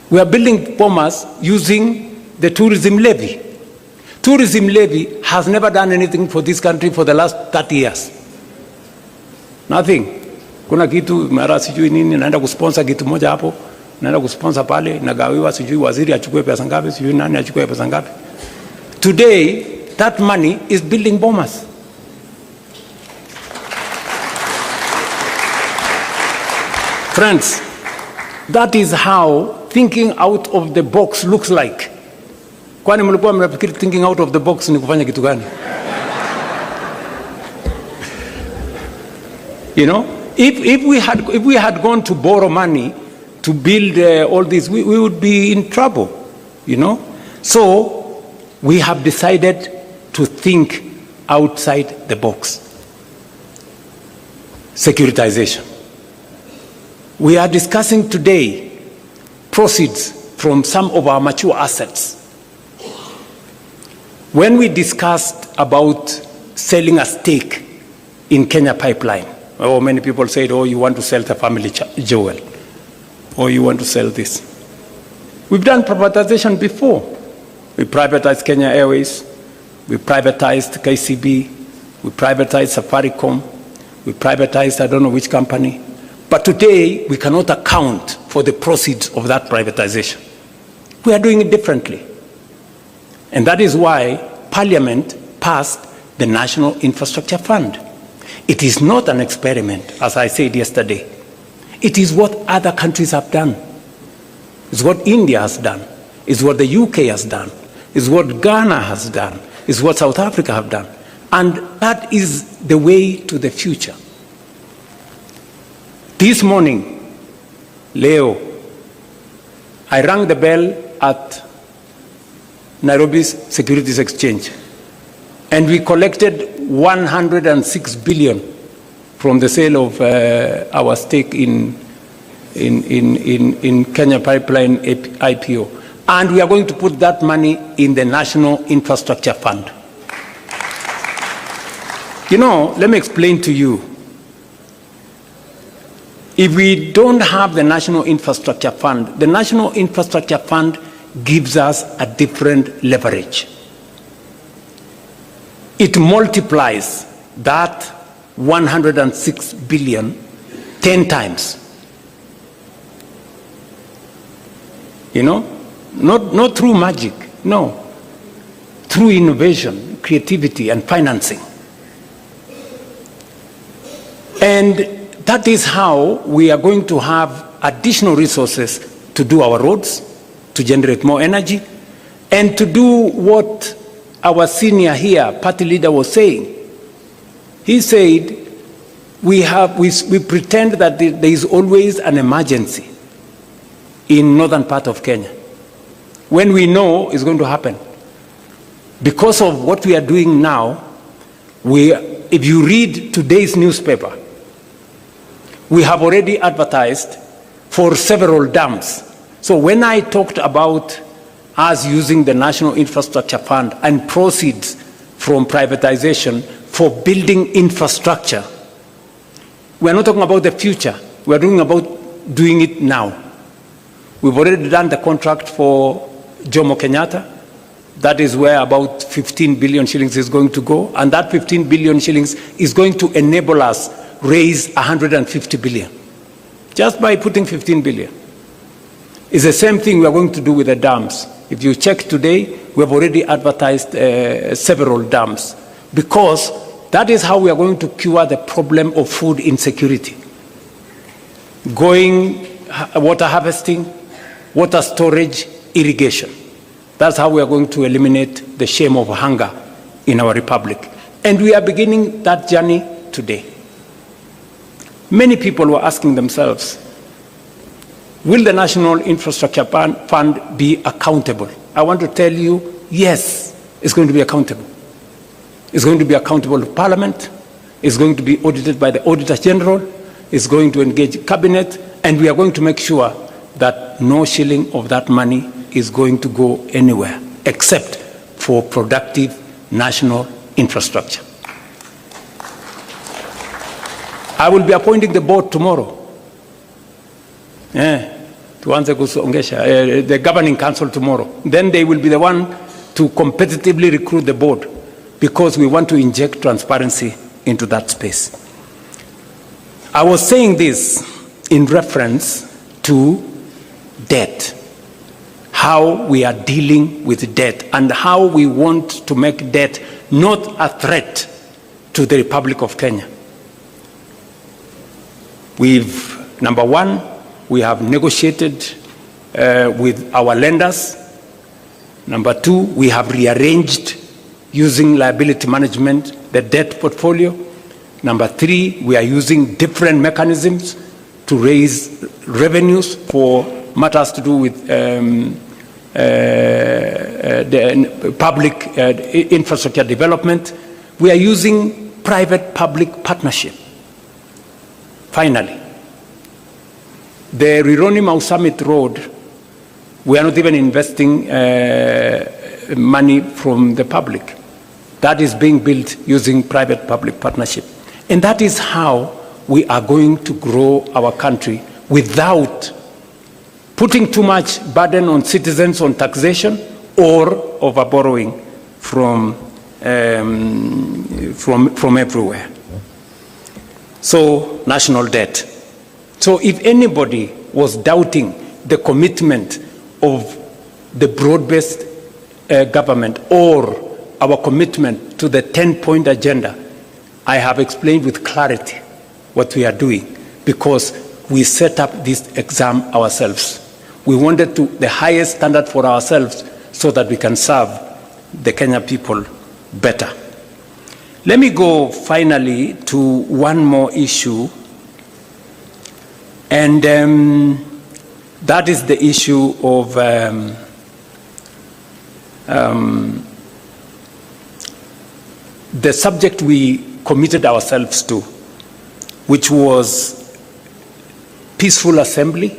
We are building bombers using the tourism levy. Tourism levy has never done anything for this country for the last 30 years. Nothing. Kuna kitu mara sijui nini naenda kusponsor kitu moja hapo, naenda kusponsor pale, nagawiwa sijui waziri achukue pesa ngapi, sijui nani achukue pesa ngapi. Today, that money is building bombers. Friends, that is how thinking out of the box looks like. Kwani mlikuwa mnafikiri thinking out of the box ni kufanya kitu gani? If we had gone to borrow money to build all this, we would be in trouble, So we have decided to think outside the box. Securitization. We are discussing today proceeds from some of our mature assets. When we discussed about selling a stake in Kenya Pipeline, many people said, oh, you want to sell the family jewel, or you want to sell this. We've done privatization before. We privatized Kenya Airways, we privatized KICC, we privatized Safaricom, we privatized I don't know which company. But today, we cannot account for the proceeds of that privatization. We are doing it differently. And that is why Parliament passed the National Infrastructure Fund. It is not an experiment, as I said yesterday. It is what other countries have done. It's what India has done. It's what the UK has done. It's what Ghana has done. It's what South Africa have done. And that is the way to the future. This morning, Leo, I rang the bell at Nairobi's Securities Exchange, and we collected 106 billion from the sale of our stake in Kenya Pipeline IPO. And we are going to put that money in the National Infrastructure Fund. You know, let me explain to you. If we don't have the National Infrastructure Fund, the National Infrastructure Fund gives us a different leverage. It multiplies that 106 billion 10 times. You know, not through magic, no, through innovation, creativity, and financing. And that is how we are going to have additional resources to do our roads, to generate more energy, and to do what our senior here, party leader, was saying. He said, we pretend that there is always an emergency in northern part of Kenya, when we know it's going to happen. Because of what we are doing now, if you read today's newspaper, we have already advertised for several dams. So when I talked about us using the National Infrastructure Fund and proceeds from privatization for building infrastructure, we're not talking about the future. We're talking about doing it now. We've already done the contract for Jomo Kenyatta. That is where about 15 billion shillings is going to go. And that 15 billion shillings is going to enable us raise 150 billion. Just by putting 15 billion. It's the same thing we are going to do with the dams. If you check today, we have already advertised several dams, because that is how we are going to cure the problem of food insecurity. Water harvesting, water storage, irrigation. That's how we are going to eliminate the shame of hunger in our republic. And we are beginning that journey today. Many people were asking themselves, will the National Infrastructure Fund be accountable? I want to tell you, yes, it's going to be accountable. It's going to be accountable to Parliament. It's going to be audited by the Auditor General. It's going to engage Cabinet. And we are going to make sure that no shilling of that money is going to go anywhere except for productive national infrastructure. I will be appointing the board tomorrow. The governing council tomorrow. Then they will be the one to competitively recruit the board, because we want to inject transparency into that space. I was saying this in reference to debt, how we are dealing with debt, and how we want to make debt not a threat to the Republic of Kenya. Number one, we have negotiated with our lenders. Number two, we have rearranged, using liability management, the debt portfolio. Number three, we are using different mechanisms to raise revenues for matters to do with the public infrastructure development. We are using private-public partnership. Finally, the Rironi-Mau Summit Road, we are not even investing money from the public. That is being built using private-public partnership. And that is how we are going to grow our country without putting too much burden on citizens on taxation or over borrowing from everywhere. So, national debt. So if anybody was doubting the commitment of the broad-based government or our commitment to the 10-point agenda, I have explained with clarity what we are doing, because we set up this exam ourselves. We wanted the highest standard for ourselves so that we can serve the Kenya people better. Let me go finally to one more issue, and that is the issue of the subject we committed ourselves to, which was peaceful assembly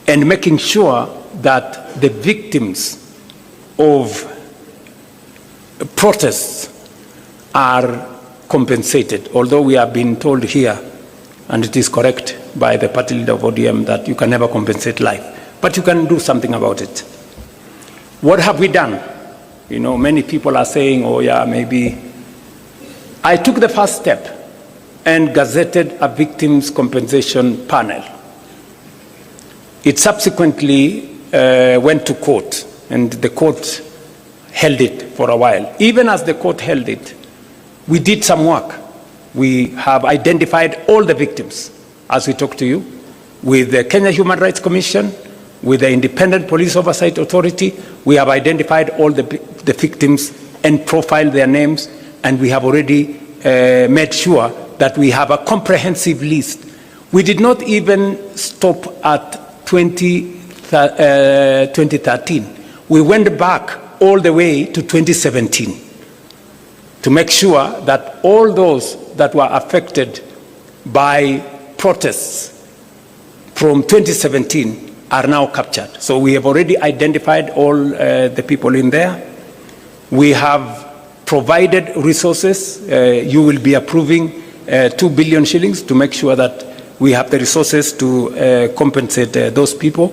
and making sure that the victims of protests are compensated, although we have been told here, and it is correct by the party leader of ODM, that you can never compensate life, but you can do something about it. What have we done? You know, many people are saying, oh yeah, maybe. I took the first step and gazetted a victims compensation panel. It subsequently went to court, and the court held it for a while. Even as the court held it, we did some work. We have identified all the victims, as we talk to you, with the Kenya Human Rights Commission, with the Independent Police Oversight Authority. We have identified all the victims and profiled their names, and we have already made sure that we have a comprehensive list. We did not even stop at 2013. We went back all the way to 2017 to make sure that all those that were affected by protests from 2017 are now captured. So we have already identified all the people in there. We have provided resources. You will be approving 2 billion shillings to make sure that we have the resources to compensate those people.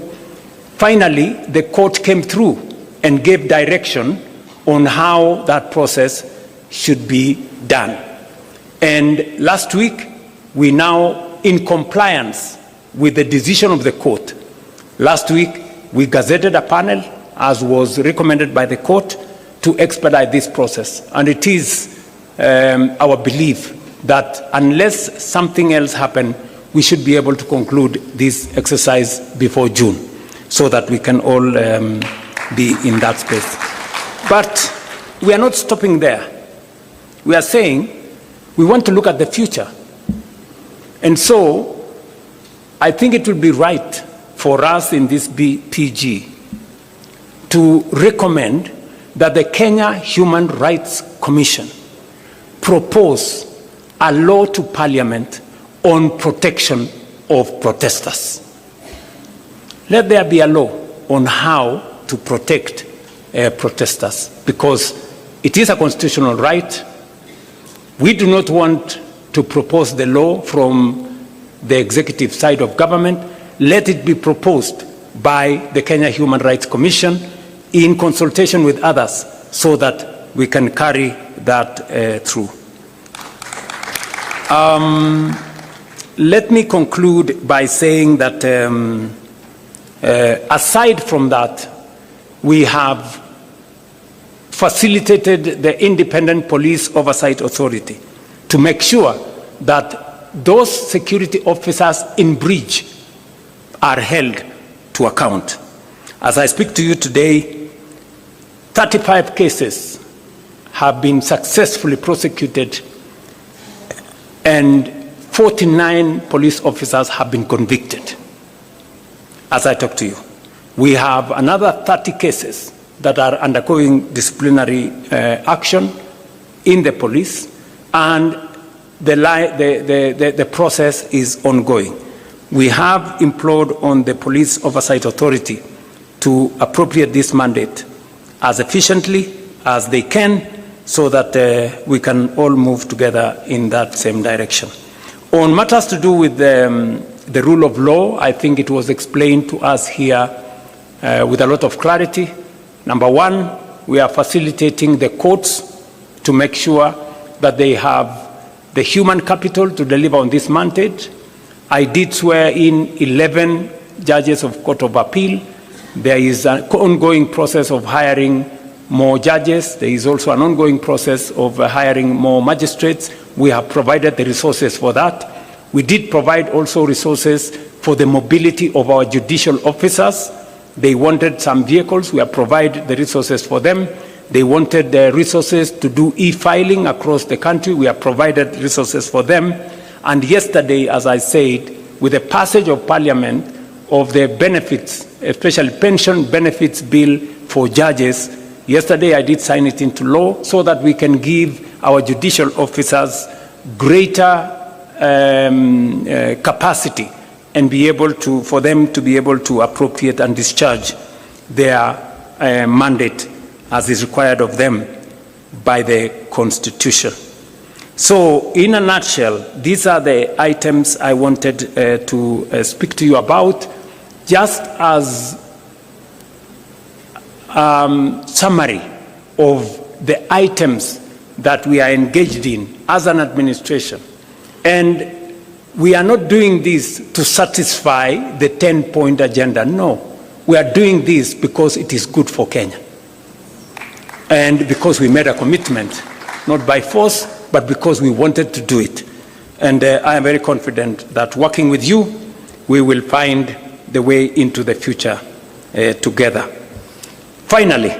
Finally, the court came through and gave direction on how that process should be done. And last week, we now, in compliance with the decision of the court, last week we gazetted a panel, as was recommended by the court, to expedite this process. And it is our belief that unless something else happens, we should be able to conclude this exercise before June, so that we can all be in that space. But we are not stopping there. We are saying we want to look at the future. And so I think it would be right for us in this PG to recommend that the Kenya Human Rights Commission propose a law to Parliament on protection of protesters. Let there be a law on how to protect protesters, because it is a constitutional right. We do not want to propose the law from the executive side of government. Let it be proposed by the Kenya Human Rights Commission in consultation with others, so that we can carry that through. Let me conclude by saying that aside from that, we have facilitated the Independent Police Oversight Authority to make sure that those security officers in breach are held to account. As I speak to you today, 35 cases have been successfully prosecuted, and 49 police officers have been convicted. As I talk to you, we have another 30 cases that are undergoing disciplinary action in the police, and the process is ongoing. We have implored on the Police Oversight Authority to appropriate this mandate as efficiently as they can, so that we can all move together in that same direction. On matters to do with the rule of law, I think it was explained to us here with a lot of clarity. Number one, we are facilitating the courts to make sure that they have the human capital to deliver on this mandate. I did swear in 11 judges of Court of Appeal. There is an ongoing process of hiring more judges. There is also an ongoing process of hiring more magistrates. We have provided the resources for that. We did provide also resources for the mobility of our judicial officers. They wanted some vehicles. We have provided the resources for them. They wanted the resources to do e-filing across the country. We have provided resources for them. And yesterday, as I said, with the passage of Parliament of the benefits, especially pension benefits bill for judges, yesterday I did sign it into law so that we can give our judicial officers greater capacity and be able to, for them to be able to appropriate and discharge their mandate as is required of them by the Constitution. So, in a nutshell, these are the items I wanted to speak to you about, just as summary of the items that we are engaged in as an administration. And we are not doing this to satisfy the 10-point agenda. No, we are doing this because it is good for Kenya. And because we made a commitment, not by force, but because we wanted to do it. And I am very confident that working with you, we will find the way into the future together. Finally,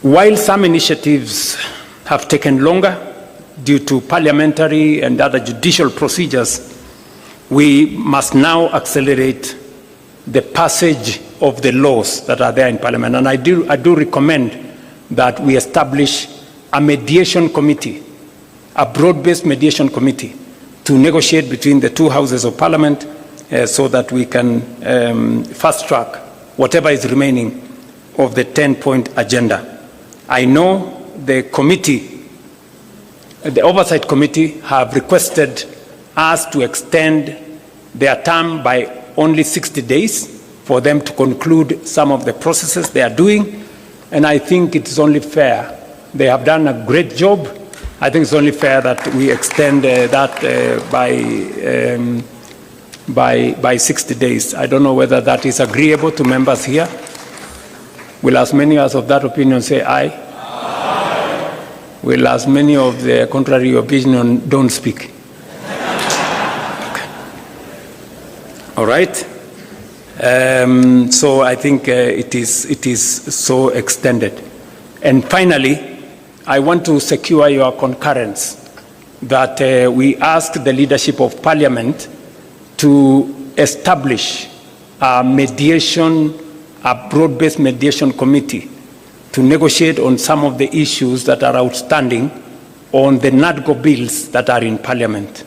while some initiatives have taken longer due to parliamentary and other judicial procedures, we must now accelerate the passage of the laws that are there in Parliament. And I do recommend that we establish a mediation committee, a broad-based mediation committee, to negotiate between the two houses of Parliament so that we can fast-track whatever is remaining of the 10-point agenda. I know the committee, the Oversight Committee, have requested us to extend their term by only 60 days for them to conclude some of the processes they are doing. And I think it's only fair. They have done a great job. I think it's only fair that we extend that by 60 days. I don't know whether that is agreeable to members here. Will as many as of that opinion say aye? Aye. Will as many of the contrary opinion don't speak? Okay. All right. So I think it is so extended. And finally, I want to secure your concurrence that we ask the leadership of Parliament to establish a broad-based mediation committee to negotiate on some of the issues that are outstanding on the NADCO bills that are in Parliament.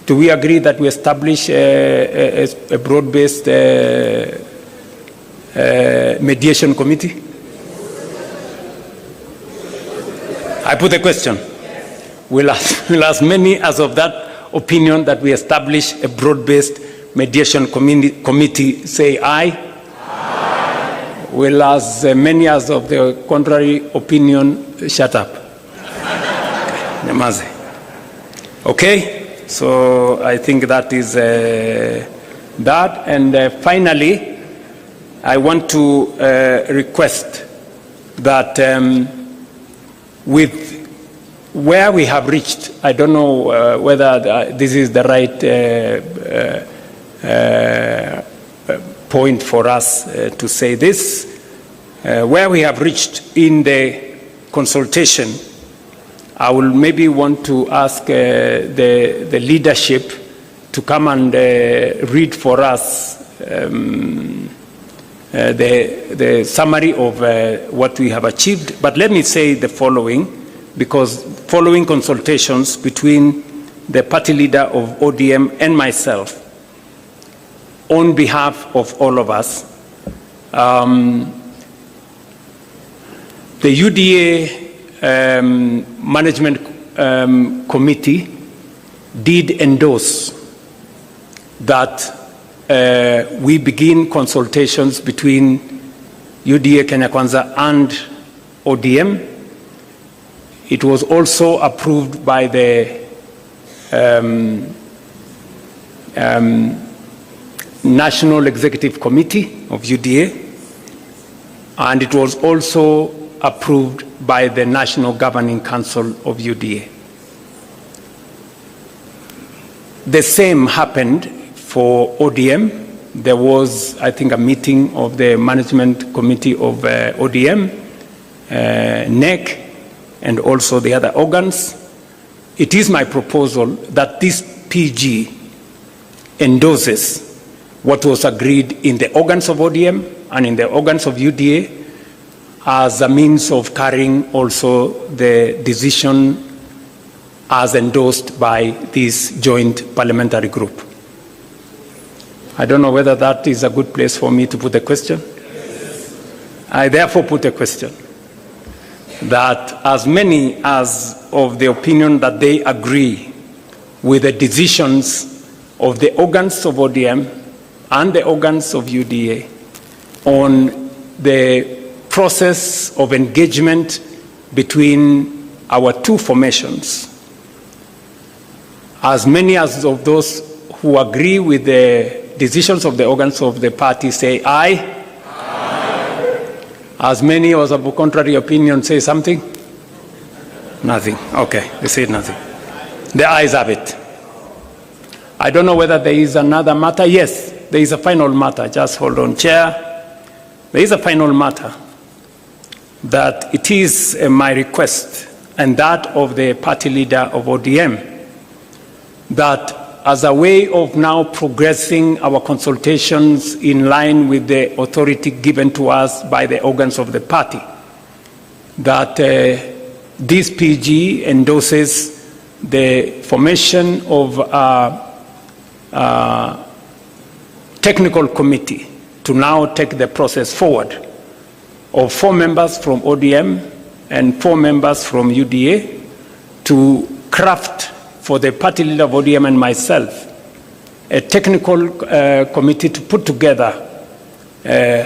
Do we agree that we establish a broad-based mediation committee? I put the question. Will as many as of that opinion that we establish a broad-based mediation committee say aye? Aye. Will as many as of the contrary opinion shut up? Namaze. Okay? So I think that is that. And finally, I want to request that with where we have reached, I don't know whether this is the right point for us to say this, where we have reached in the consultation. I will maybe want to ask the leadership to come and read for us the summary of what we have achieved. But let me say the following, because following consultations between the party leader of ODM and myself, on behalf of all of us, the UDA Management Committee did endorse that we begin consultations between UDA Kenya Kwanza and ODM. It was also approved by the National Executive Committee of UDA, and it was also approved by the National Governing Council of UDA. The same happened for ODM. There was, I think, a meeting of the Management Committee of ODM, NEC, and also the other organs. It is my proposal that this PG endorses what was agreed in the organs of ODM and in the organs of UDA as a means of carrying also the decision as endorsed by this joint parliamentary group. I don't know whether that is a good place for me to put a question. I therefore put a question that as many as of the opinion that they agree with the decisions of the organs of ODM and the organs of UDA on the process of engagement between our two formations, as many as of those who agree with the decisions of the organs of the party say aye. Aye. As many as of a contrary opinion say something? Nothing. Okay, they say nothing. The ayes have it. I don't know whether there is another matter. Yes, there is a final matter. Just hold on, Chair. There is a final matter that it is my request and that of the party leader of ODM that as a way of now progressing our consultations in line with the authority given to us by the organs of the party, that this PG endorses the formation of a technical committee to now take the process forward of 4 members from ODM and 4 members from UDA to craft for the party leader of ODM and myself a technical committee to put together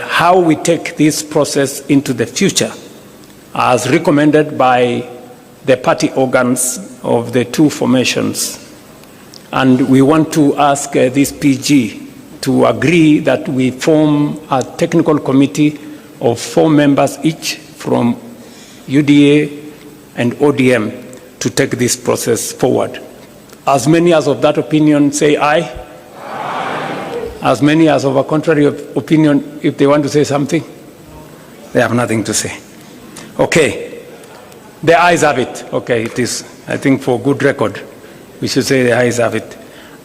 how we take this process into the future as recommended by the party organs of the 2 formations. And we want to ask this PG to agree that we form a technical committee of 4 members each from UDA and ODM to take this process forward. As many as of that opinion say aye. Aye. As many as of a contrary opinion, if they want to say something, they have nothing to say. Okay, the ayes have it. Okay, it is, I think for good record, we should say the ayes have it.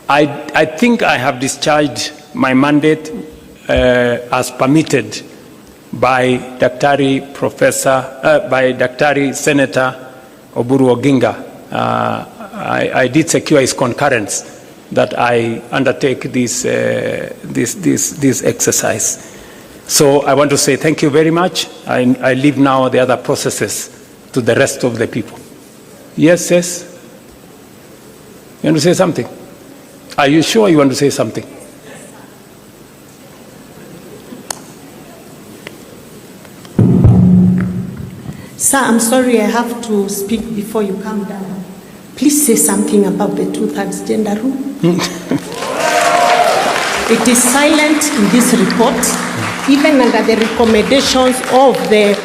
I think I have discharged my mandate as permitted by Daktari Senator Oburu Oginga. I did secure his concurrence that I undertake this exercise. So I want to say thank you very much. I leave now the other processes to the rest of the people. Yes, yes? You want to say something? Are you sure you want to say something? Sir, I'm sorry I have to speak before you come down. Please say something about the 2/3 gender rule. It is silent in this report, even under the recommendations of the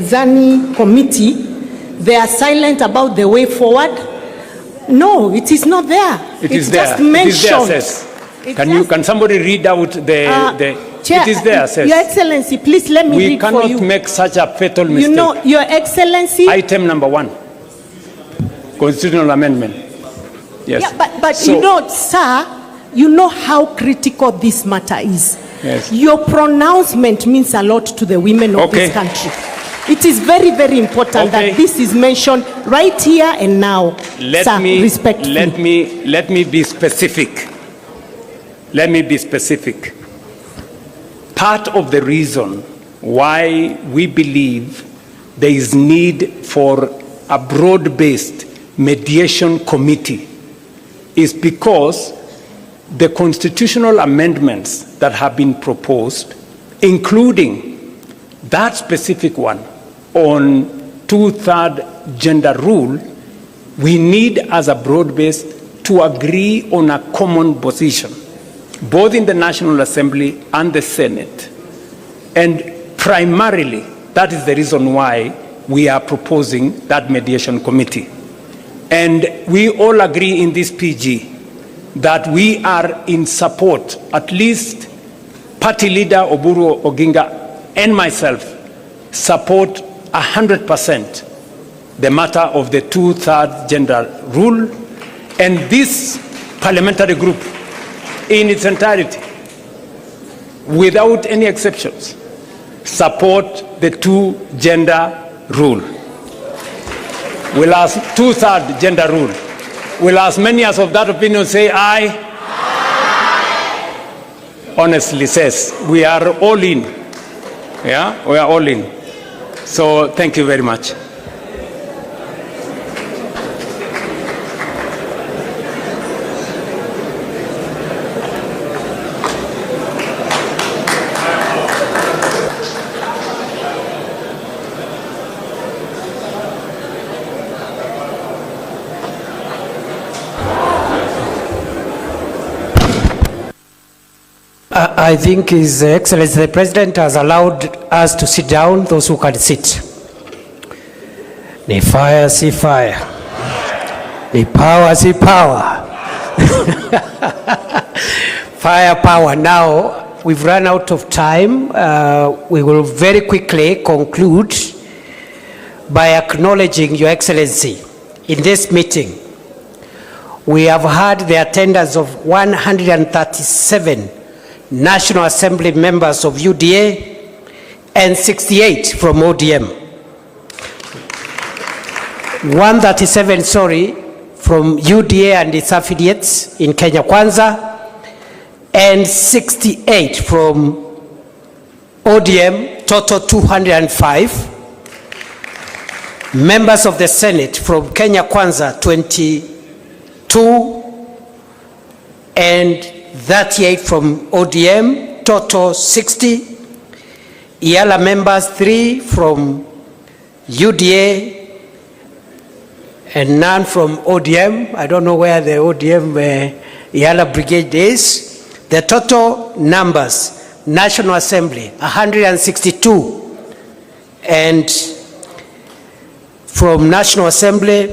ZANI committee. They are silent about the way forward. No, it is not there. It's there. Just mentioned. It is there, can somebody read out the Chair, it is there, says. Your Excellency, please let me read for you. We cannot make such a fatal mistake. You know, Your Excellency. Item number 1, constitutional amendment. Yes. Yeah, but so, you know, sir, you know how critical this matter is. Yes. Your pronouncement means a lot to the women of this country. It is very, very important that this is mentioned right here and now. Respectfully. Let me be specific. Let me be specific. Part of the reason why we believe there is need for a broad-based mediation committee is because the constitutional amendments that have been proposed, including that specific one on 2/3 gender rule, we need as a broad base to agree on a common position. both in the National Assembly and the Senate. And primarily, that is the reason why we are proposing that mediation committee. And we all agree in this PG that we are in support, at least party leader Oburu Oginga and myself support 100% the matter of the 2/3 gender rule, and this parliamentary group in its entirety, without any exceptions, support the 2-gender rule. We'll ask 2/3 gender rule. Will as many as of that opinion say aye? Aye. Honestly says, we are all in. Yeah, we are all in. So thank you very much. I think His Excellency the President has allowed us to sit down, those who can sit. Ni fire, see fire. Ni power, see power. Fire, power. Now, we've run out of time. We will very quickly conclude by acknowledging Your Excellency in this meeting. We have had the attendance of 137 National Assembly members of UDA and 68 from ODM. 137, from UDA and its affiliates in Kenya Kwanza, and 68 from ODM, total 205. Members of the Senate from Kenya Kwanza, 22, and 38 from ODM, total 60. IALA members 3 from UDA and none from ODM. I don't know where the ODM IALA brigade is. The total numbers, National Assembly 162, and from National Assembly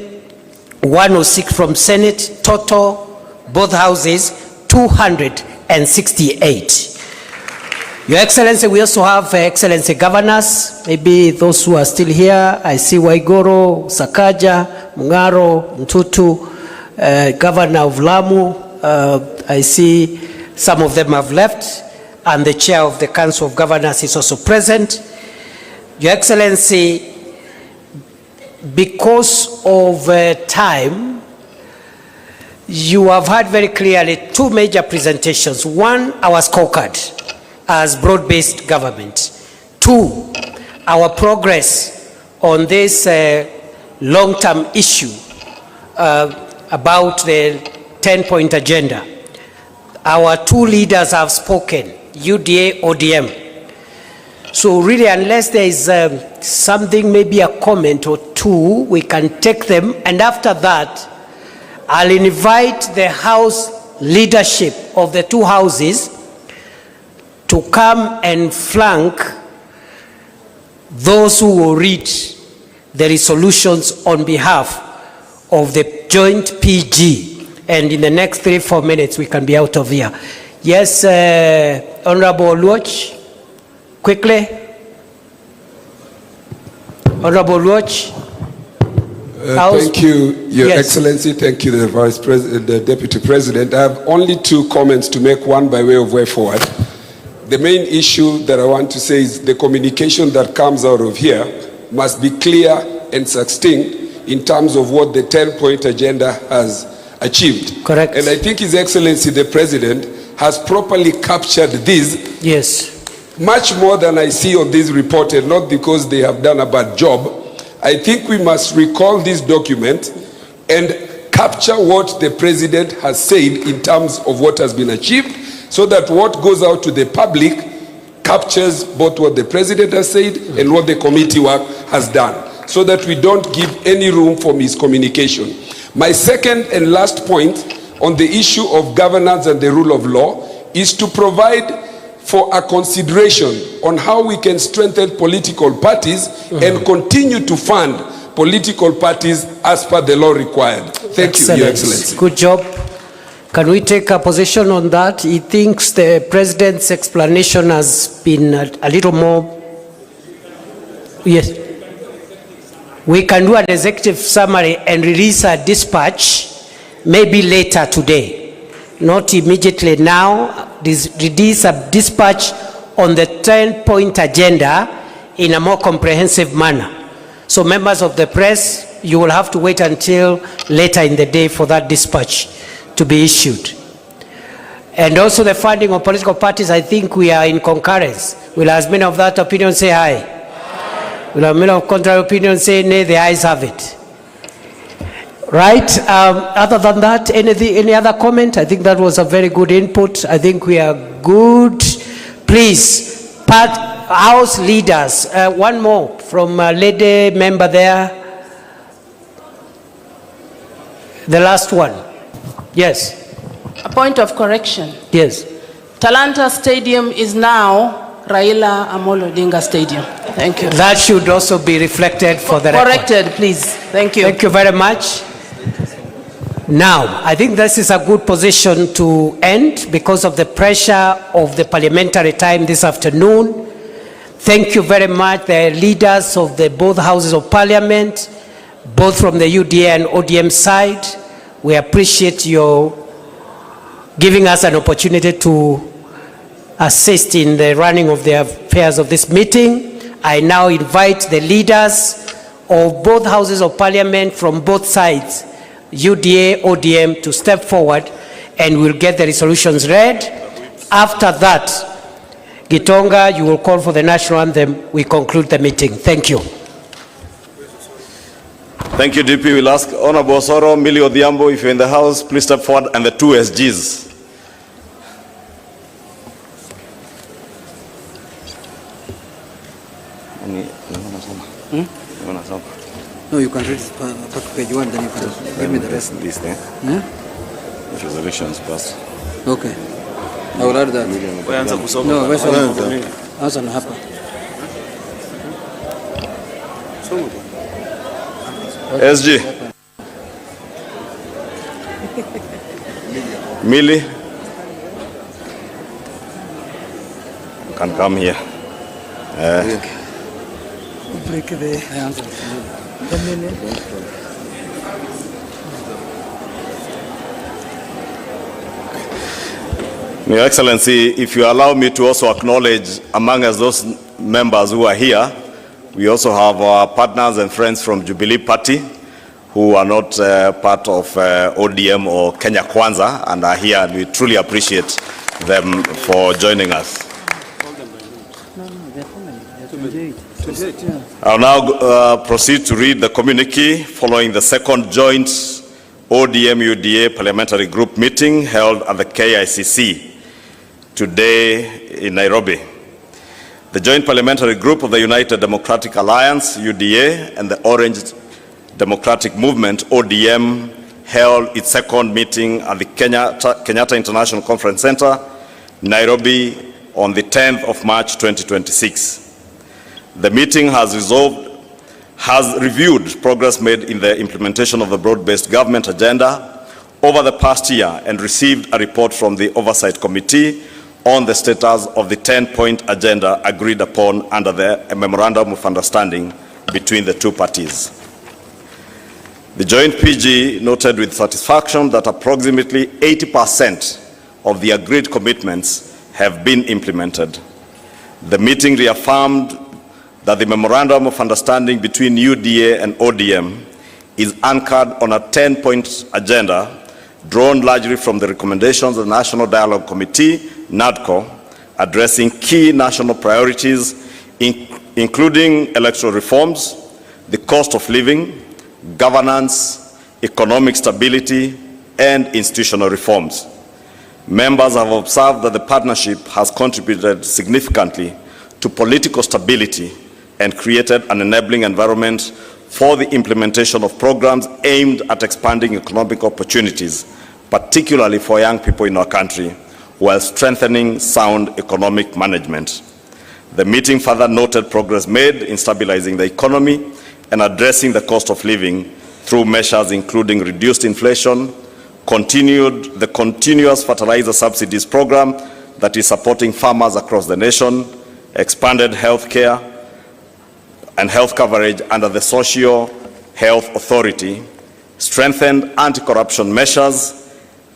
106 from Senate, total both houses 268. Your Excellency, we also have Excellency governors, maybe those who are still here. I see Waigoro, Sakaja, Mungaro, Mtutu, Governor of Lamu. I see some of them have left, and the Chair of the Council of Governors is also present. Your Excellency, because of time, you have had very clearly 2 major presentations. 1, our scorecard as broad-based government. 2, our progress on this long-term issue about the 10-point agenda. Our 2 leaders have spoken, UDA-ODM. So really, unless there is something, maybe a comment or 2, we can take them, and after that, I'll invite the House leadership of the 2 houses to come and flank those who will read the resolutions on behalf of the joint PG. And in the next 3-4 minutes, we can be out of here. Yes, Honorable Luoch, quickly. Honorable Luoch. Thank you, Your Excellency. Thank you, the Vice President, the Deputy President. I have only 2 comments to make, one by way of way forward. The main issue that I want to say is the communication that comes out of here must be clear and succinct in terms of what the 10-point agenda has achieved. Correct. And I think His Excellency, the President, has properly captured this. Yes. Much more than I see on this report, and not because they have done a bad job. I think we must recall this document and capture what the President has said in terms of what has been achieved, so that what goes out to the public captures both what the President has said and what the committee work has done, so that we don't give any room for miscommunication. My second and last point on the issue of governance and the rule of law is to provide for a consideration on how we can strengthen political parties and continue to fund political parties as per the law required. Thank you, Your Excellency. Good job. Can we take a position on that? He thinks the President's explanation has been a little more... Yes. We can do an executive summary and release a dispatch maybe later today. Not immediately now. Release a dispatch on the 10-point agenda in a more comprehensive manner. So members of the press, you will have to wait until later in the day for that dispatch to be issued. And also the funding of political parties, I think we are in concurrence. Will as many of that opinion say aye? Aye. Will as many of contrary opinion say nay? The ayes have it. Right, other than that, any other comment? I think that was a very good input. I think we are good. Please, House leaders, one more from a lady member there. The last one. Yes. A point of correction. Yes. Talanta Stadium is now Raila Amolo Odinga Stadium. Thank you. That should also be reflected for the record. Corrected, please. Thank you. Thank you very much. Now, I think this is a good position to end because of the pressure of the parliamentary time this afternoon. Thank you very much, the leaders of both houses of parliament, both from the UDA and ODM side. We appreciate your giving us an opportunity to assist in the running of the affairs of this meeting. I now invite the leaders of both houses of parliament from both sides, UDA, ODM, to step forward and we'll get the resolutions read. After that, Gitonga, you will call for the national anthem. We conclude the meeting. Thank you. Thank you, DP. We'll ask Honorable Osoro, Millie Odhiambo, if you're in the house, please step forward, and the two SGs. No, you can read page 1, then you can give me the rest. This thing. The resolutions passed. Okay. I will add that. No, where's answer hapa. SG. Millie. Can come here. Break the answer. Your Excellency, if you allow me to also acknowledge among us those members who are here, we also have our partners and friends from Jubilee Party who are not part of ODM or Kenya Kwanza and are here, and we truly appreciate them for joining us. I'll now proceed to read the communique following the second joint ODM-UDA parliamentary group meeting held at the KICC today in Nairobi. The joint parliamentary group of the United Democratic Alliance, UDA, and the Orange Democratic Movement, ODM, held its second meeting at the Kenyatta International Conference Center, Nairobi, on the 10th of March 2026. The meeting has reviewed progress made in the implementation of the broad-based government agenda over the past year and received a report from the Oversight Committee on the status of the 10-point agenda agreed upon under the Memorandum of Understanding between the two parties. The joint PG noted with satisfaction that approximately 80% of the agreed commitments have been implemented. The meeting reaffirmed that the Memorandum of Understanding between UDA and ODM is anchored on a 10-point agenda drawn largely from the recommendations of the National Dialogue Committee, NADCO, addressing key national priorities, including electoral reforms, the cost of living, governance, economic stability, and institutional reforms. Members have observed that the partnership has contributed significantly to political stability and created an enabling environment for the implementation of programs aimed at expanding economic opportunities, particularly for young people in our country, while strengthening sound economic management. The meeting further noted progress made in stabilizing the economy and addressing the cost of living through measures including reduced inflation, the continuous fertilizer subsidies program that is supporting farmers across the nation, expanded health care and health coverage under the Social Health Authority, strengthened anti-corruption measures,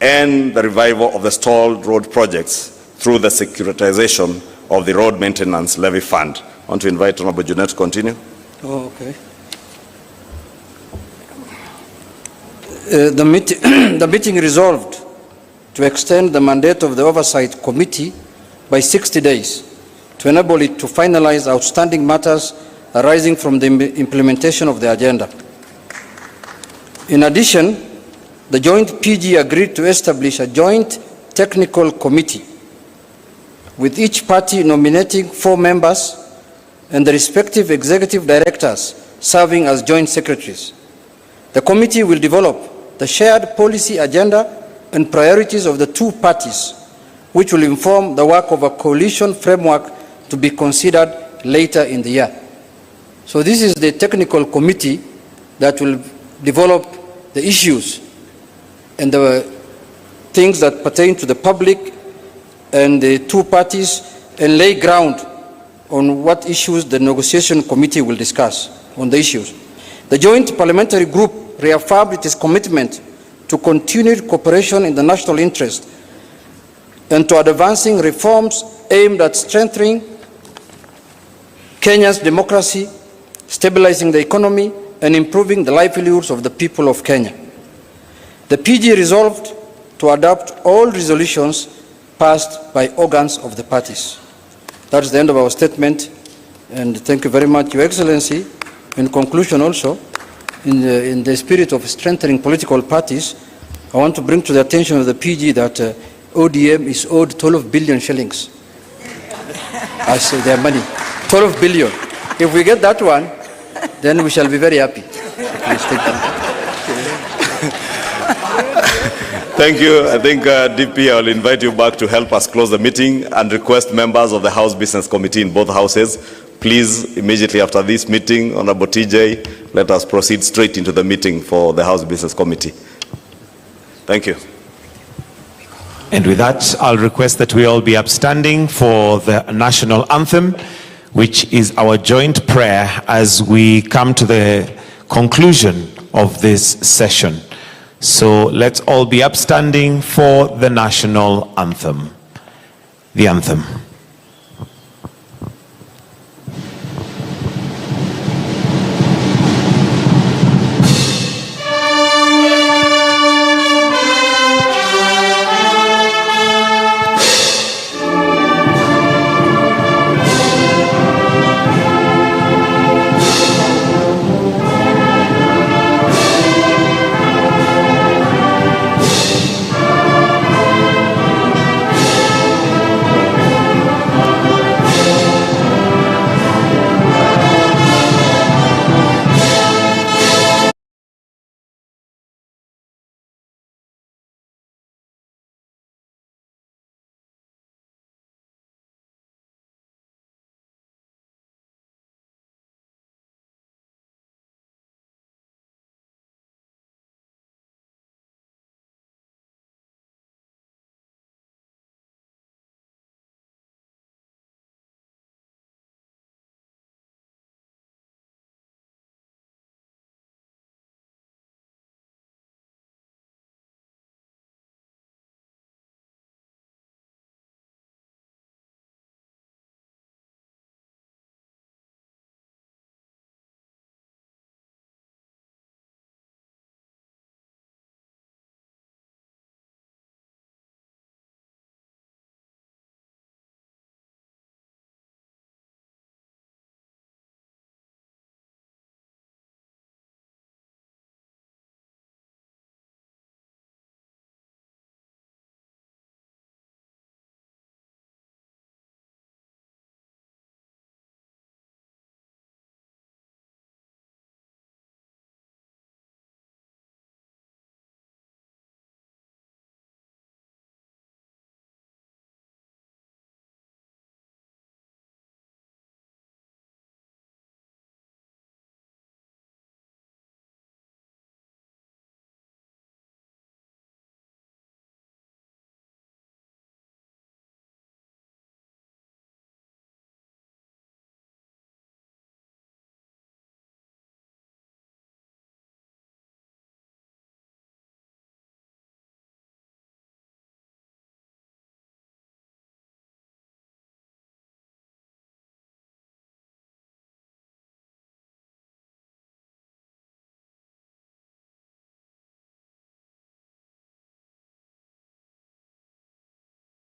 and the revival of the stalled road projects through the securitization of the Road Maintenance Levy Fund. I want to invite Honorable Junet to continue. Oh, okay. The meeting resolved to extend the mandate of the Oversight Committee by 60 days to enable it to finalize outstanding matters arising from the implementation of the agenda. In addition, the joint PG agreed to establish a joint technical committee with each party nominating 4 members and the respective executive directors serving as joint secretaries. The committee will develop the shared policy agenda and priorities of the 2 parties, which will inform the work of a coalition framework to be considered later in the year. So this is the technical committee that will develop the issues and the things that pertain to the public and the 2 parties and lay ground on what issues the negotiation committee will discuss on the issues. The joint parliamentary group reaffirmed its commitment to continued cooperation in the national interest and to advancing reforms aimed at strengthening Kenya's democracy, stabilizing the economy, and improving the livelihoods of the people of Kenya. The PG resolved to adopt all resolutions passed by organs of the parties. That is the end of our statement, and thank you very much, Your Excellency. In conclusion also, in the spirit of strengthening political parties, I want to bring to the attention of the PG that ODM is owed 12 billion shillings as their money. 12 billion. If we get that one, then we shall be very happy. Please take that. Thank you. I think, DP, I will invite you back to help us close the meeting and request members of the House Business Committee in both houses, please, immediately after this meeting, Honorable TJ, let us proceed straight into the meeting for the House Business Committee. Thank you. And with that, I'll request that we all be upstanding for the national anthem, which is our joint prayer as we come to the conclusion of this session. So let's all be upstanding for the national anthem. The anthem.